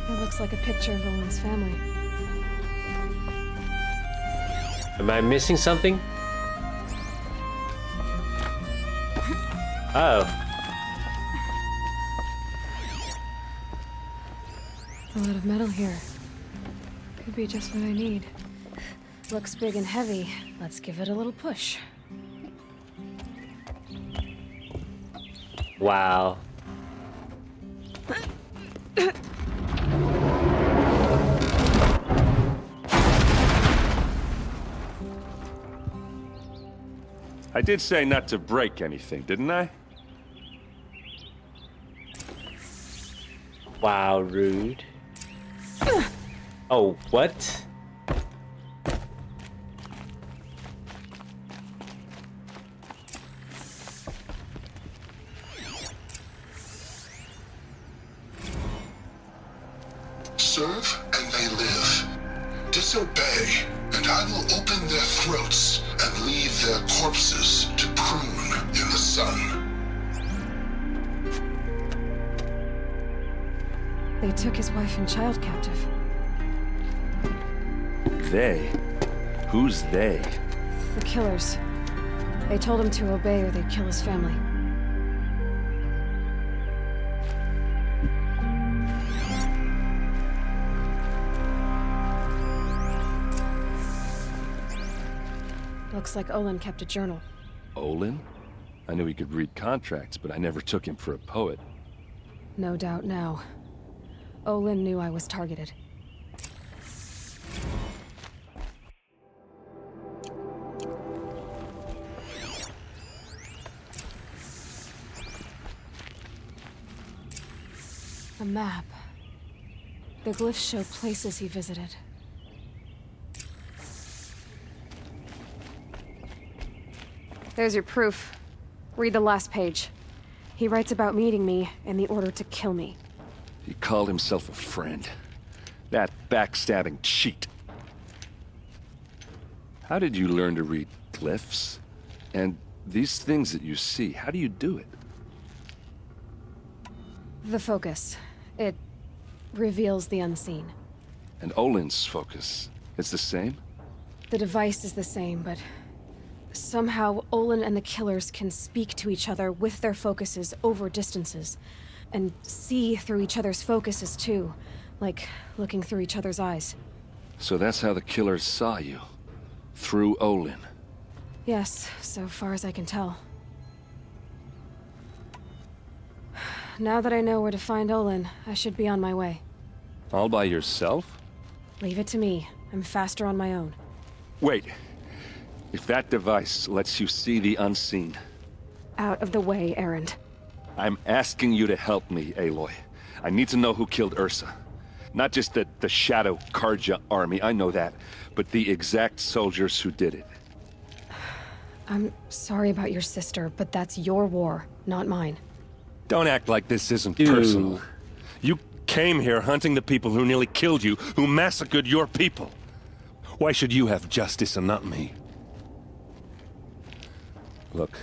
It looks like a picture of Olin's family. Am I missing something? Oh. A lot of metal here. Could be just what I need. Looks big and heavy. Let's give it a little push. Wow. I did say not to break anything, didn't I? Wow, rude. Oh, what? Serve and they live. Disobey, and I will open their throats and leave their corpses to prune in the sun. They took his wife and child captive. They? Who's they? The killers. They told him to obey or they'd kill his family. Looks like Olin kept a journal. Olin? I knew he could read contracts, but I never took him for a poet. No doubt now. Olin knew I was targeted. A map. The glyphs show places he visited. There's your proof. Read the last page. He writes about meeting me in the order to kill me. He called himself a friend. That backstabbing cheat. How did you learn to read glyphs? And these things that you see, how do you do it? The focus. It reveals the unseen. And Olin's focus, it's the same? The device is the same, but somehow Olin and the killers can speak to each other with their focuses over distances. And see through each other's focuses too. Like looking through each other's eyes. So that's how the killers saw you? Through Olin? Yes, so far as I can tell. Now that I know where to find Olin, I should be on my way. All by yourself? Leave it to me. I'm faster on my own. Wait. If that device lets you see the unseen... Out of the way, Erend. I'm asking you to help me, Aloy. I need to know who killed Ursa. Not just the Shadow Karja army, I know that, but the exact soldiers who did it. I'm sorry about your sister, but that's your war, not mine. Don't act like this isn't personal. You came here hunting the people who nearly killed you, who massacred your people. Why should you have justice and not me? Look,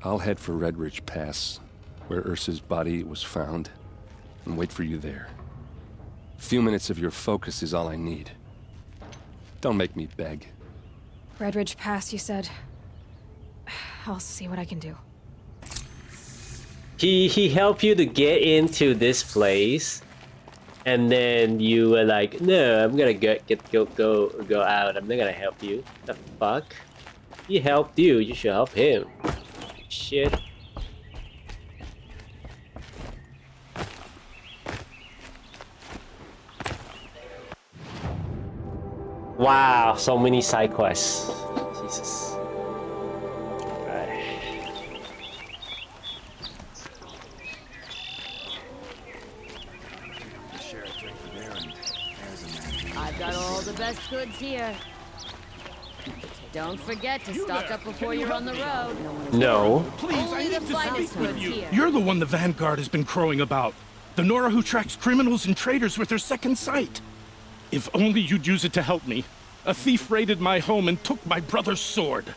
I'll head for Red Ridge Pass, where Ursa's body was found, and wait for you there. A few minutes of your focus is all I need. Don't make me beg. Red Ridge Pass, you said? I'll see what I can do. He helped you to get into this place, and then you were like, no, I'm gonna go out. I'm not gonna help you. The fuck? He helped you. You should help him. Shit. Wow, so many side quests. Jesus. I've got all the best goods here. Don't forget to stock up before you're on the road. No. Please, Only the finest goods here. You're the one the Vanguard has been crowing about. The Nora who tracks criminals and traitors with her second sight. If only you'd use it to help me. A thief raided my home and took my brother's sword.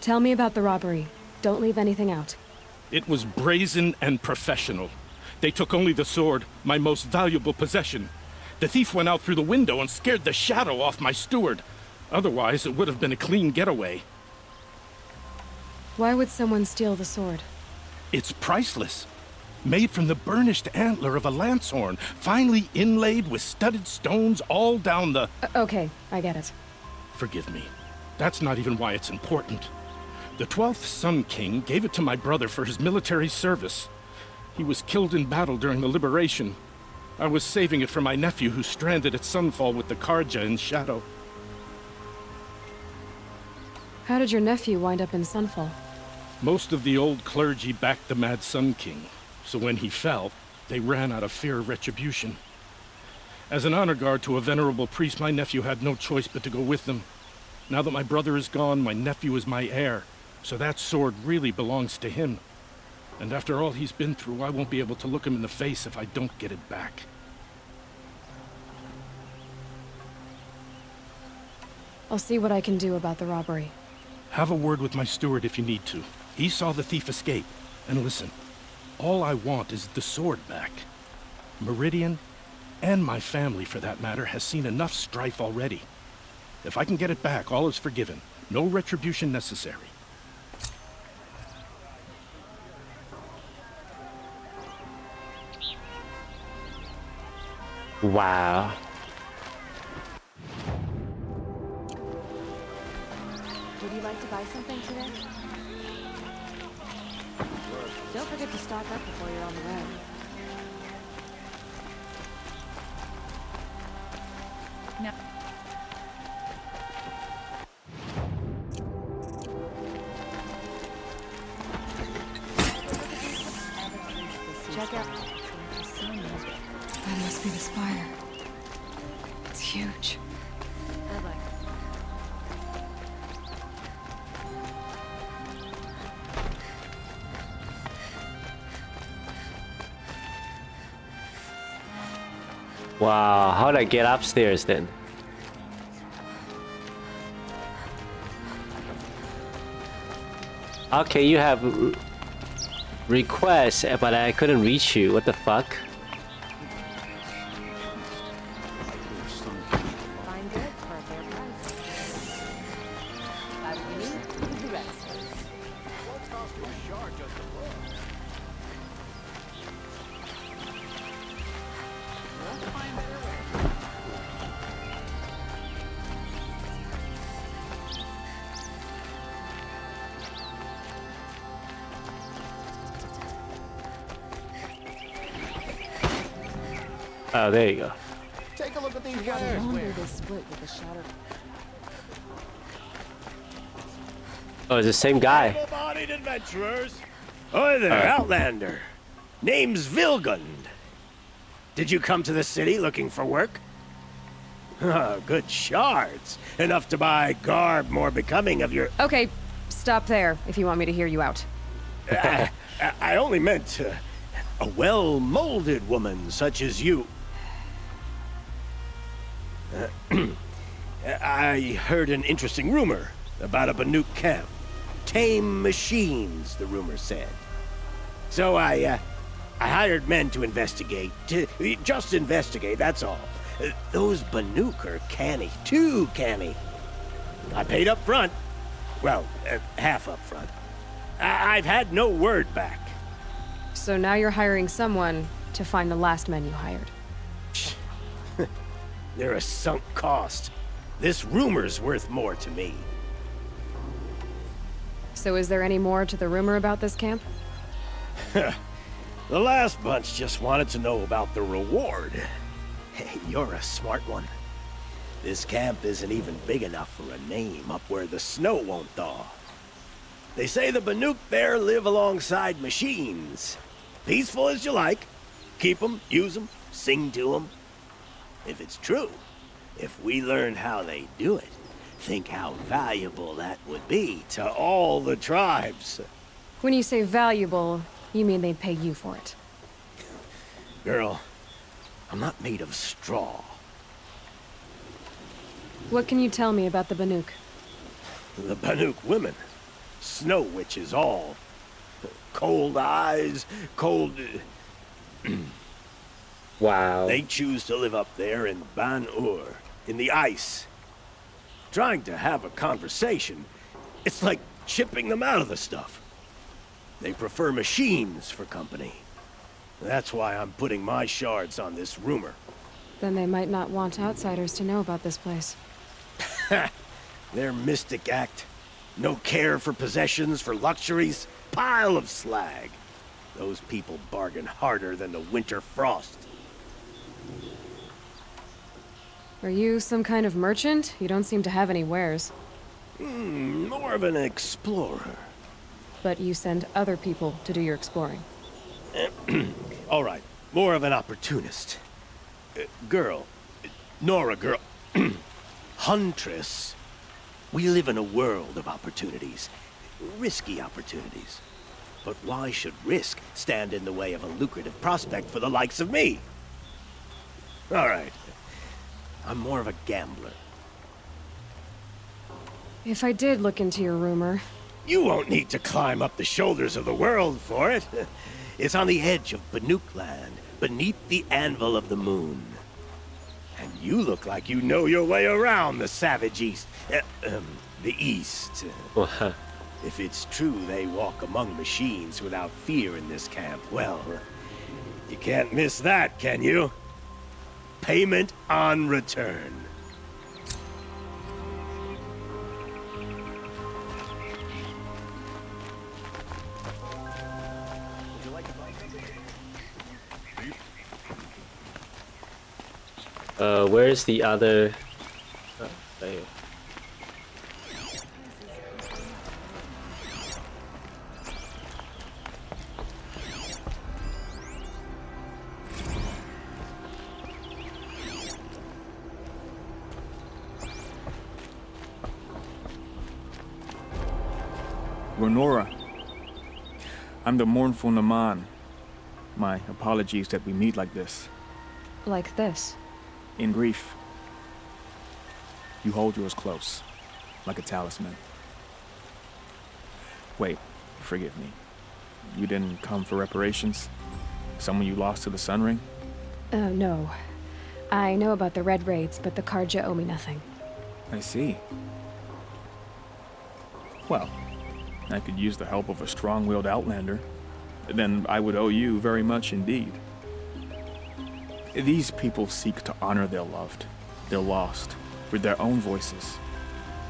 Tell me about the robbery. Don't leave anything out. It was brazen and professional. They took only the sword, my most valuable possession. The thief went out through the window and scared the shadow off my steward. Otherwise, it would have been a clean getaway. Why would someone steal the sword? It's priceless. Made from the burnished antler of a lancehorn, finely inlaid with studded stones all down the... Okay, I get it. Forgive me. That's not even why it's important. The 12th Sun King gave it to my brother for his military service. He was killed in battle during the Liberation. I was saving it for my nephew who's stranded at Sunfall with the Karja in Shadow. How did your nephew wind up in Sunfall? Most of the old clergy backed the Mad Sun King, so when he fell, they ran out of fear of retribution. As an honor guard to a venerable priest, my nephew had no choice but to go with them. Now that my brother is gone, my nephew is my heir, so that sword really belongs to him. And after all he's been through, I won't be able to look him in the face if I don't get it back. I'll see what I can do about the robbery. Have a word with my steward if you need to. He saw the thief escape. And listen, all I want is the sword back. Meridian, and my family for that matter, has seen enough strife already. If I can get it back, all is forgiven. No retribution necessary. Wow. Would you like to buy something today? Don't forget to stock up before you're on the road. No. Check out. That must be the spire. It's huge. Bye-bye. Wow, how'd I get upstairs then? Okay, you have requests, but I couldn't reach you. What the fuck? Find good for a fair price. Have you do the rest. Oh, there you go. Take a look at these wares. No wonder they split with the shadow. Oh, it's the same guy. Able-bodied adventurers. Hi there, Outlander. Name's Vilgund. Did you come to the city looking for work? Good shards. Enough to buy garb more becoming of your... Okay, stop there if you want me to hear you out. I only meant a well-molded woman such as you. I heard an interesting rumor about a Banuk camp. Tame machines, the rumor said. So I hired men to investigate. Just investigate, that's all. Those Banuk are canny, too canny. I paid up front. Well, half up front. I've had no word back. So now you're hiring someone to find the last men you hired. They're a sunk cost. This rumor's worth more to me. So is there any more to the rumor about this camp? The last bunch just wanted to know about the reward. Hey, you're a smart one. This camp isn't even big enough for a name up where the snow won't thaw. They say the Banuk there live alongside machines. Peaceful as you like. Keep them, use them, sing to them. If it's true, if we learned how they do it, think how valuable that would be to all the tribes. When you say valuable, you mean they'd pay you for it. Girl, I'm not made of straw. What can you tell me about the Banuk? The Banuk women. Snow witches all. Cold eyes, cold... Wow. They choose to live up there in Ban-Ur, in the ice. Trying to have a conversation, it's like chipping them out of the stuff. They prefer machines for company. That's why I'm putting my shards on this rumor. Then they might not want outsiders to know about this place. Their mystic act. No care for possessions, for luxuries. Pile of slag. Those people bargain harder than the winter frost. Are you some kind of merchant? You don't seem to have any wares. More of an explorer. But you send other people to do your exploring. All right, more of an opportunist. Girl. Nora girl. Huntress. We live in a world of opportunities. Risky opportunities. But why should risk stand in the way of a lucrative prospect for the likes of me? All right. I'm more of a gambler. If I did look into your rumor... You won't need to climb up the shoulders of the world for it. It's on the edge of Banuk land, beneath the anvil of the moon. And you look like you know your way around the savage East. The East. If it's true they walk among machines without fear in this camp, well, you can't miss that, can you? Payment on return. Where's the other? Oh, there. Renora, I'm the mournful Naman. My apologies that we meet like this. Like this? In grief. You hold yours close, like a talisman. Wait, forgive me. You didn't come for reparations? Someone you lost to the Sun Ring? No. I know about the Red Raids, but the Carja owe me nothing. I see. Well, I could use the help of a strong-willed outlander. Then I would owe you very much indeed. These people seek to honor their loved, their lost, with their own voices,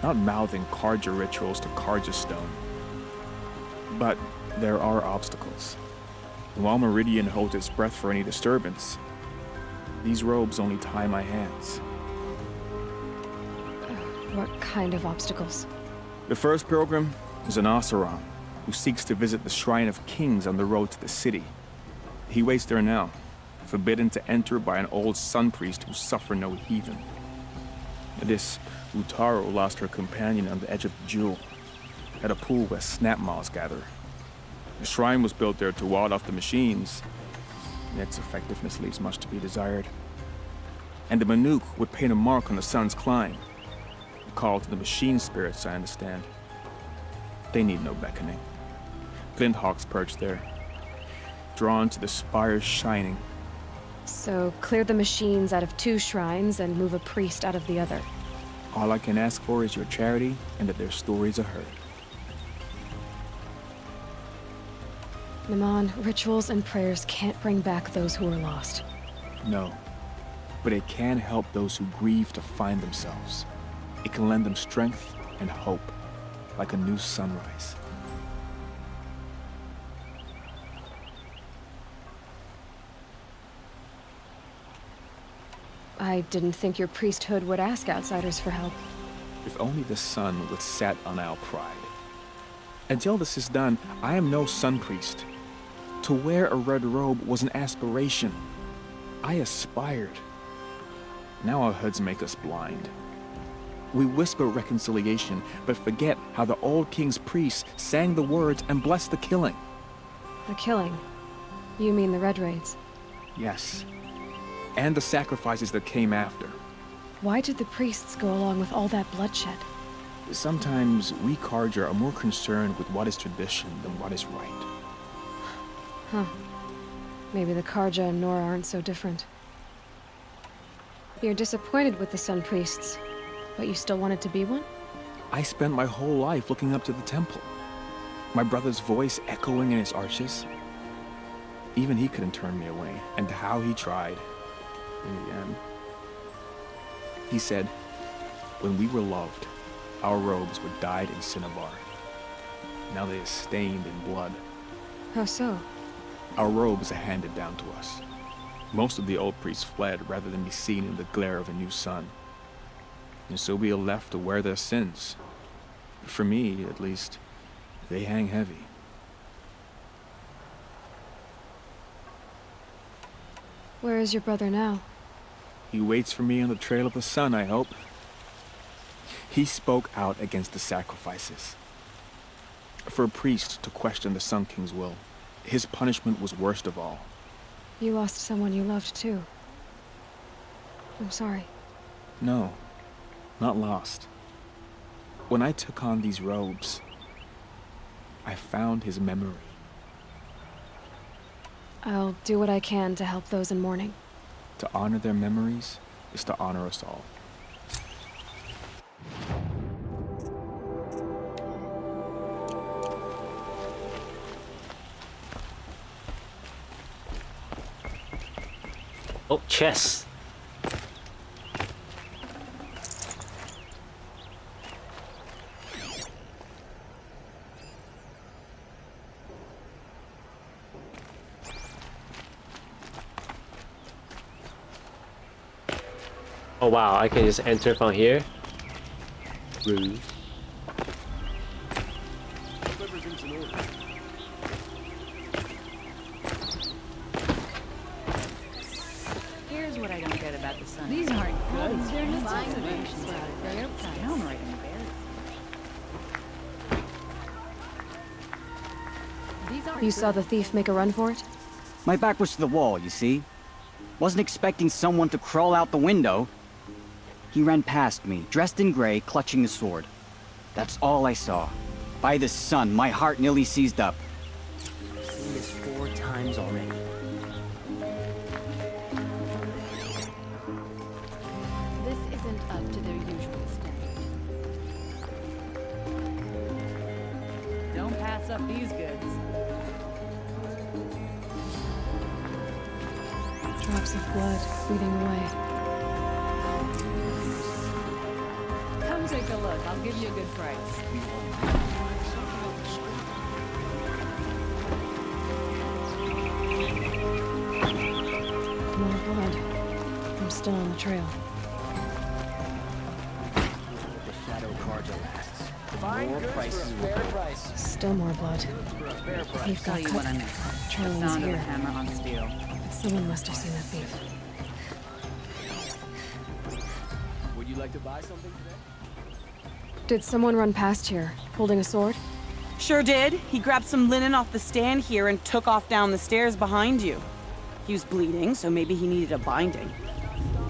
not mouthing Carja rituals to Carja stone. But there are obstacles. And while Meridian holds its breath for any disturbance, these robes only tie my hands. What kind of obstacles? The first pilgrim is an Oseram, who seeks to visit the Shrine of Kings on the road to the city. He waits there now, forbidden to enter by an old sun priest who suffer no heathen. This Utaro lost her companion on the edge of the Jewel, at a pool where snap moths gather. The shrine was built there to ward off the machines, and its effectiveness leaves much to be desired. And the Manuk would paint a mark on the sun's climb, a call to the machine spirits, I understand. They need no beckoning. Glint hawks perch there, drawn to the spires shining. So, clear the machines out of 2 shrines and move a priest out of the other. All I can ask for is your charity and that their stories are heard. Naman, rituals and prayers can't bring back those who are lost. No, but it can help those who grieve to find themselves. It can lend them strength and hope, like a new sunrise. I didn't think your priesthood would ask outsiders for help. If only the sun would set on our pride. Until this is done, I am no sun priest. To wear a red robe was an aspiration. I aspired. Now our hoods make us blind. We whisper reconciliation, but forget how the old king's priests sang the words and blessed the killing. The killing? You mean the Red Raids? Yes. And the sacrifices that came after. Why did the priests go along with all that bloodshed? Sometimes we Carja are more concerned with what is tradition than what is right. Huh. Maybe the Carja and Nora aren't so different. You're disappointed with the Sun Priests, but you still wanted to be one? I spent my whole life looking up to the temple. My brother's voice echoing in its arches. Even he couldn't turn me away, and how he tried. In the end. He said, when we were loved, our robes were dyed in cinnabar. Now they are stained in blood. How so? Our robes are handed down to us. Most of the old priests fled rather than be seen in the glare of a new sun. And so we are left to wear their sins. For me, at least, they hang heavy. Where is your brother now? He waits for me on the trail of the sun, I hope. He spoke out against the sacrifices. For a priest to question the Sun King's will, his punishment was worst of all. You lost someone you loved too. I'm sorry. No, not lost. When I took on these robes, I found his memory. I'll do what I can to help those in mourning. To honor their memories is to honor us all. Oh, chess. Oh wow, I can just enter from here. Rude. Here's what I don't get about the sun. These aren't good. They're necessities. They're upside down right in there. You saw the thief make a run for it? My back was to the wall, you see? Wasn't expecting someone to crawl out the window. He ran past me, dressed in gray, clutching a sword. That's all I saw. By the sun, my heart nearly seized up. Seen this 4 times already. This isn't up to their usual standard. Don't pass up these goods. Drops of blood bleeding away. Come take a look. I'll give you a good price. More blood. I'm still on the trail. The shadow carja lasts. More prices will go. Still more blood. The thief got cut. The trail is here. Hammer on steel. But someone must have seen the thief. Would you like to buy something today? Did someone run past here, holding a sword? Sure did. He grabbed some linen off the stand here and took off down the stairs behind you. He was bleeding, so maybe he needed a binding.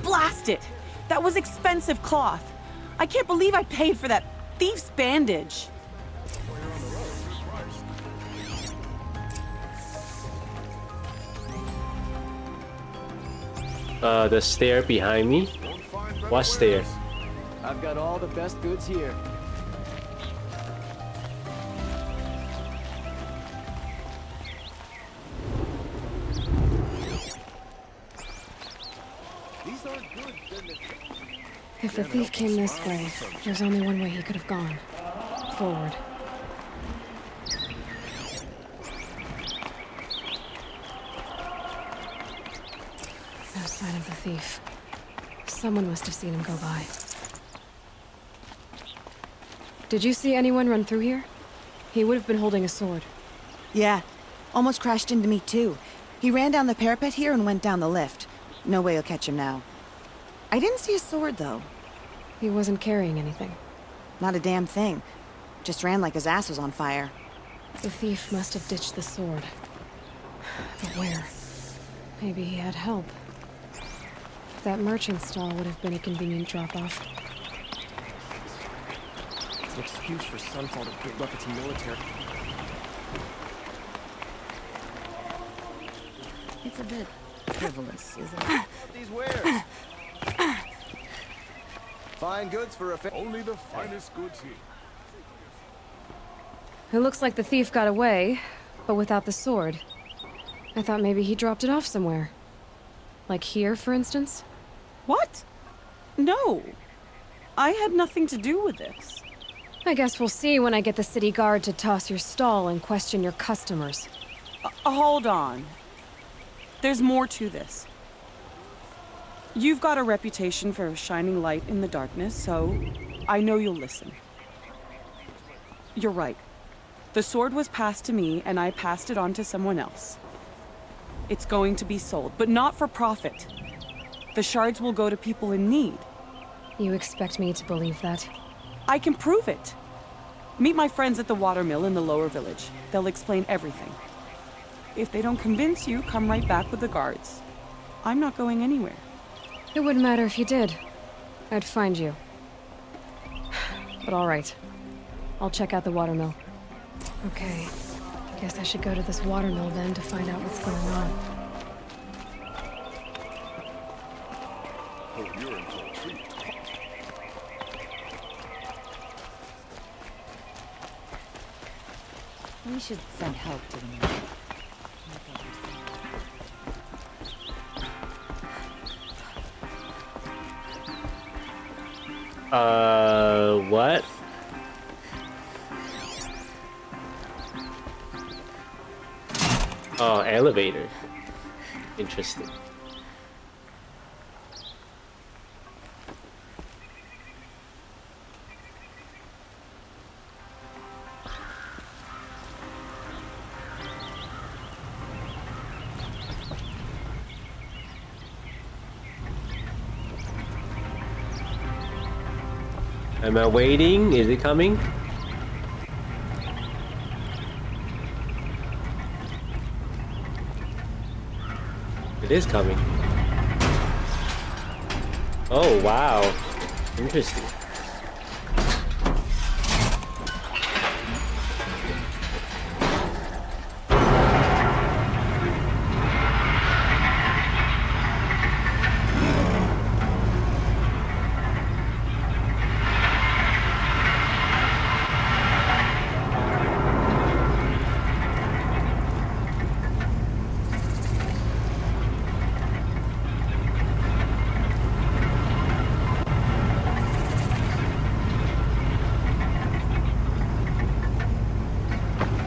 Blast it! That was expensive cloth. I can't believe I paid for that thief's bandage. The stair behind me? What stair? I've got all the best goods here. These aren't good, If the thief came this way, there's only one way he could have gone. Forward. No sign of the thief. Someone must have seen him go by. Did you see anyone run through here? He would have been holding a sword. Yeah. Almost crashed into me, too. He ran down the parapet here and went down the lift. No way you'll catch him now. I didn't see a sword, though. He wasn't carrying anything. Not a damn thing. Just ran like his ass was on fire. The thief must have ditched the sword. But where? Maybe he had help. That merchant stall would have been a convenient drop-off. It's an excuse for Sunfall to build up its military. It's a bit frivolous, isn't it? These wares. Fine goods for a Only the finest goods here. It looks like the thief got away, but without the sword. I thought maybe he dropped it off somewhere. Like here, for instance? What? No. I had nothing to do with this. I guess we'll see when I get the city guard to toss your stall and question your customers. Hold on. There's more to this. You've got a reputation for shining light in the darkness, so I know you'll listen. You're right. The sword was passed to me, and I passed it on to someone else. It's going to be sold, but not for profit. The shards will go to people in need. You expect me to believe that? I can prove it. Meet my friends at the watermill in the lower village. They'll explain everything. If they don't convince you, come right back with the guards. I'm not going anywhere. It wouldn't matter if you did. I'd find you. But all right. I'll check out the watermill. Okay. Guess I should go to this watermill then to find out what's going on. Oh, you're in for a treat. We should send help to them. What? Oh, elevator. Interesting. Am I waiting? Is it coming? It is coming. Oh, wow. Interesting.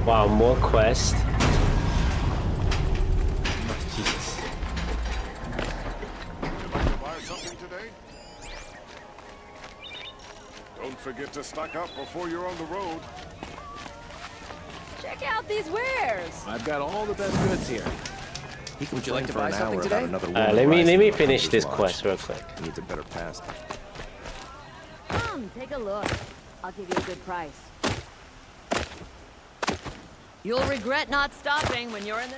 Wow, more quest. Oh, Jesus. Would you like to buy something today? Don't forget to stock up before you're on the road. Check out these wares. I've got all the best goods here. He can you like to buy something today? Let me finish this quest real quick. Needs a better pass. Come, take a look. I'll give you a good price. You'll regret not stopping when you're in the...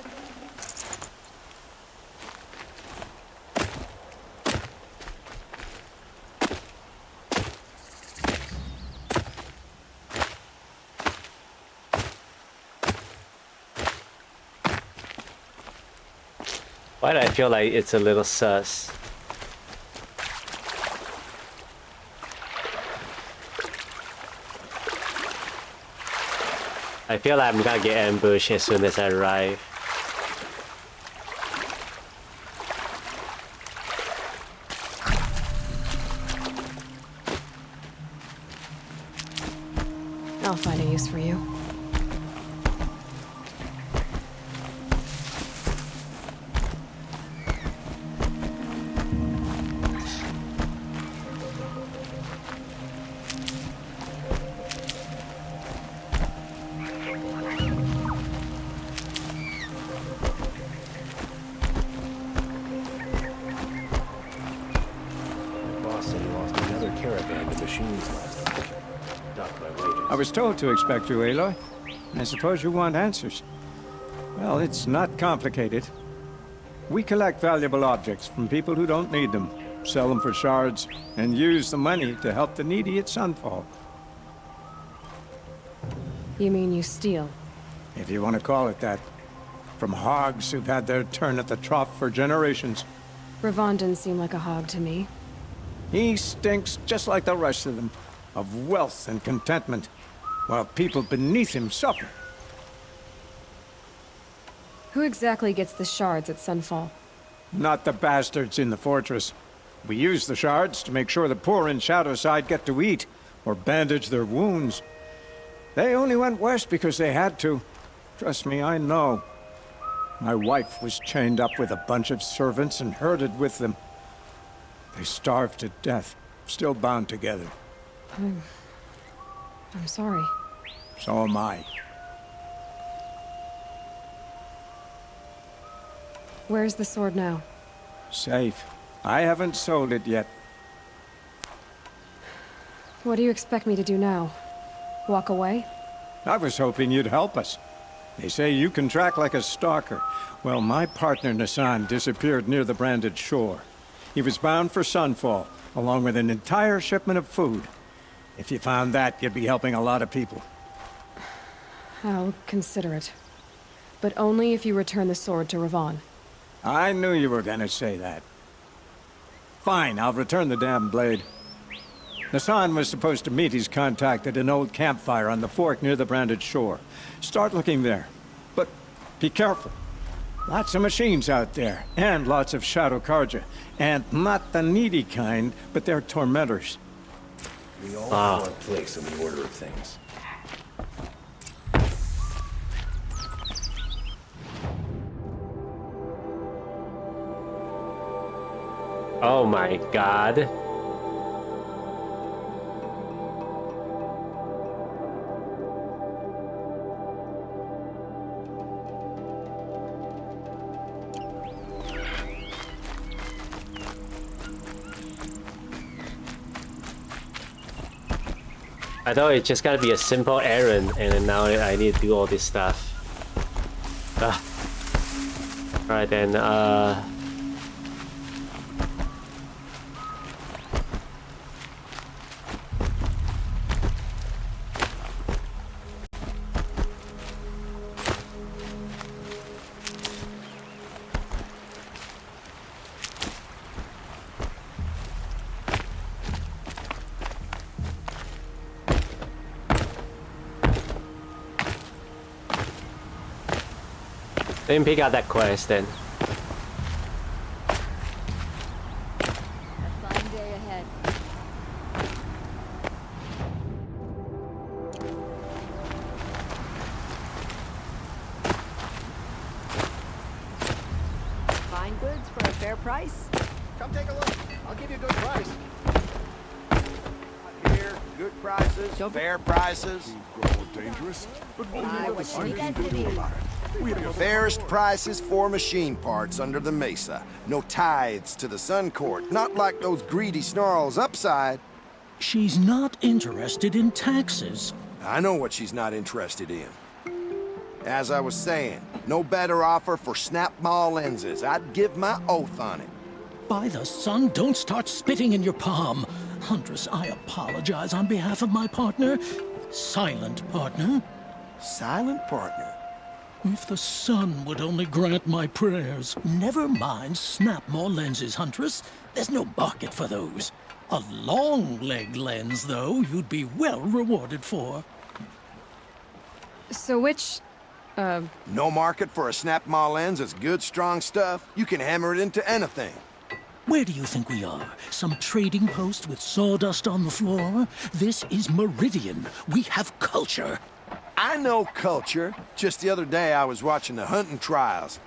Why do I feel like it's a little sus? I feel like I'm gonna get ambushed as soon as I arrive. I'll find a use for you. I was told to expect you, Aloy. I suppose you want answers. Well, it's not complicated. We collect valuable objects from people who don't need them, sell them for shards, and use the money to help the needy at Sunfall. You mean you steal? If you want to call it that. From hogs who've had their turn at the trough for generations. Ravon didn't seem like a hog to me. He stinks just like the rest of them, of wealth and contentment, while people beneath him suffer. Who exactly gets the shards at Sunfall? Not the bastards in the fortress. We use the shards to make sure the poor in Shadowside get to eat, or bandage their wounds. They only went west because they had to. Trust me, I know. My wife was chained up with a bunch of servants and herded with them. They starved to death, still bound together. I'm sorry. So am I. Where's the sword now? Safe. I haven't sold it yet. What do you expect me to do now? Walk away? I was hoping you'd help us. They say you can track like a stalker. Well, my partner Nassan disappeared near the branded shore. He was bound for Sunfall, along with an entire shipment of food. If you found that, you'd be helping a lot of people. I'll consider it. but only if you return the sword to Ravon. I knew you were gonna say that. Fine, I'll return the damn blade. Nassan was supposed to meet his contact at an old campfire on the fork near the branded shore. Start looking there. But be careful. Lots of machines out there, and lots of Shadow Karja. And not the needy kind, but they're tormentors. We all have one place in the order of things. Oh my god. I thought it just gotta be a simple errand, and then now I need to do all this stuff. Alright then, let me pick out that quest then. A fine day ahead. Fine goods for a fair price. Come take a look. I'll give you a good price. Here, good prices, fair prices. Dangerous, but Fairest prices for machine parts under the mesa. No tithes to the Sun Court. Not like those greedy snarls upside. She's not interested in taxes. I know what she's not interested in. As I was saying, no better offer for snap-maw lenses. I'd give my oath on it. By the sun, don't start spitting in your palm. Huntress, I apologize on behalf of my partner. Silent partner. Silent partner? If the sun would only grant my prayers. Never mind snap-maw lenses, Huntress. There's no market for those. A long-leg lens, though, you'd be well rewarded for. So which, No market for a snap-maw lens is good, strong stuff. You can hammer it into anything. Where do you think we are? Some trading post with sawdust on the floor? This is Meridian. We have culture. I know culture. Just the other day I was watching the hunting trials.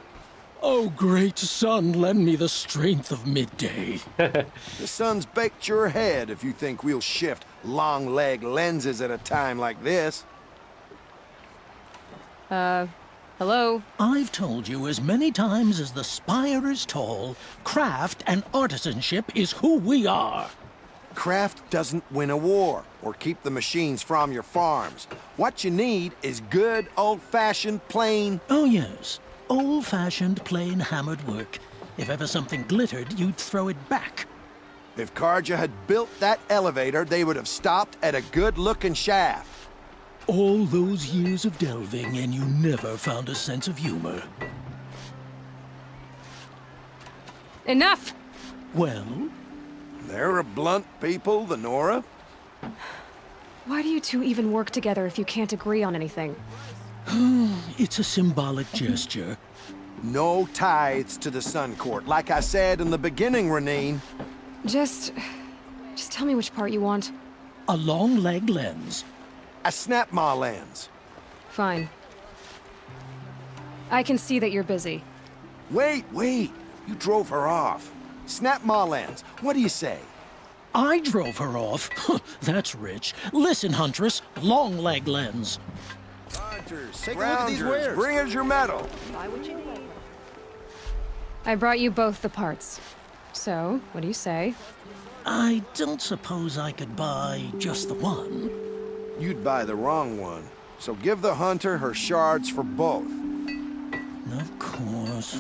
Oh, great sun, lend me the strength of midday. The sun's baked your head if you think we'll shift long-leg lenses at a time like this. hello? I've told you as many times as the spire is tall, craft and artisanship is who we are. Craft doesn't win a war or keep the machines from your farms. What you need is good, old-fashioned, plain... Oh, yes. Old-fashioned, plain hammered work. If ever something glittered, you'd throw it back. If Karja had built that elevator, they would have stopped at a good-looking shaft. All those years of delving, and you never found a sense of humor. Enough! Well? They're a blunt people, the Nora. Why do you two even work together if you can't agree on anything? It's a symbolic gesture. No tithes to the Sun Court. Like I said in the beginning, Renine. Just tell me which part you want. A long-leg lens. A snap-maw lens. Fine. I can see that you're busy. Wait. You drove her off. Snap-maw lens. What do you say? I drove her off? That's rich. Listen, Huntress. Long-leg lens. Hunters, scroungers, bring us your medal. Buy what you need. I brought you both the parts. So, what do you say? I don't suppose I could buy just the one. You'd buy the wrong one. So give the hunter her shards for both.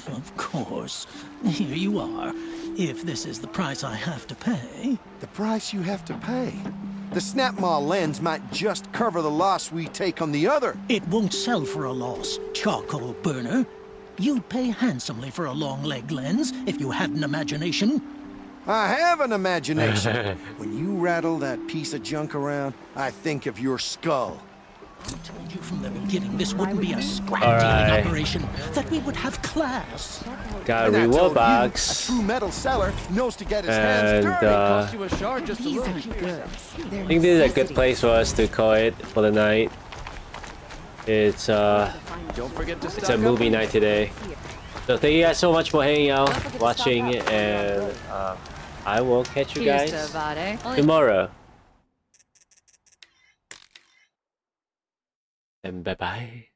Of course. Here you are. If this is the price I have to pay. The price you have to pay? The Snapmaw lens might just cover the loss we take on the other. It won't sell for a loss, charcoal burner. You'd pay handsomely for a long leg lens if you had an imagination. I have an imagination. When you rattle that piece of junk around, I think of your skull. I told you from the beginning this wouldn't be a scrap-dealing operation, that we would have class. Got a And I reward told you, box. a true metal seller knows to get his hands And dirty. I think this is a good place for us to call it for the night. It's it's a movie night today. So thank you guys so much for hanging out, watching, and I will catch you guys tomorrow. And bye bye.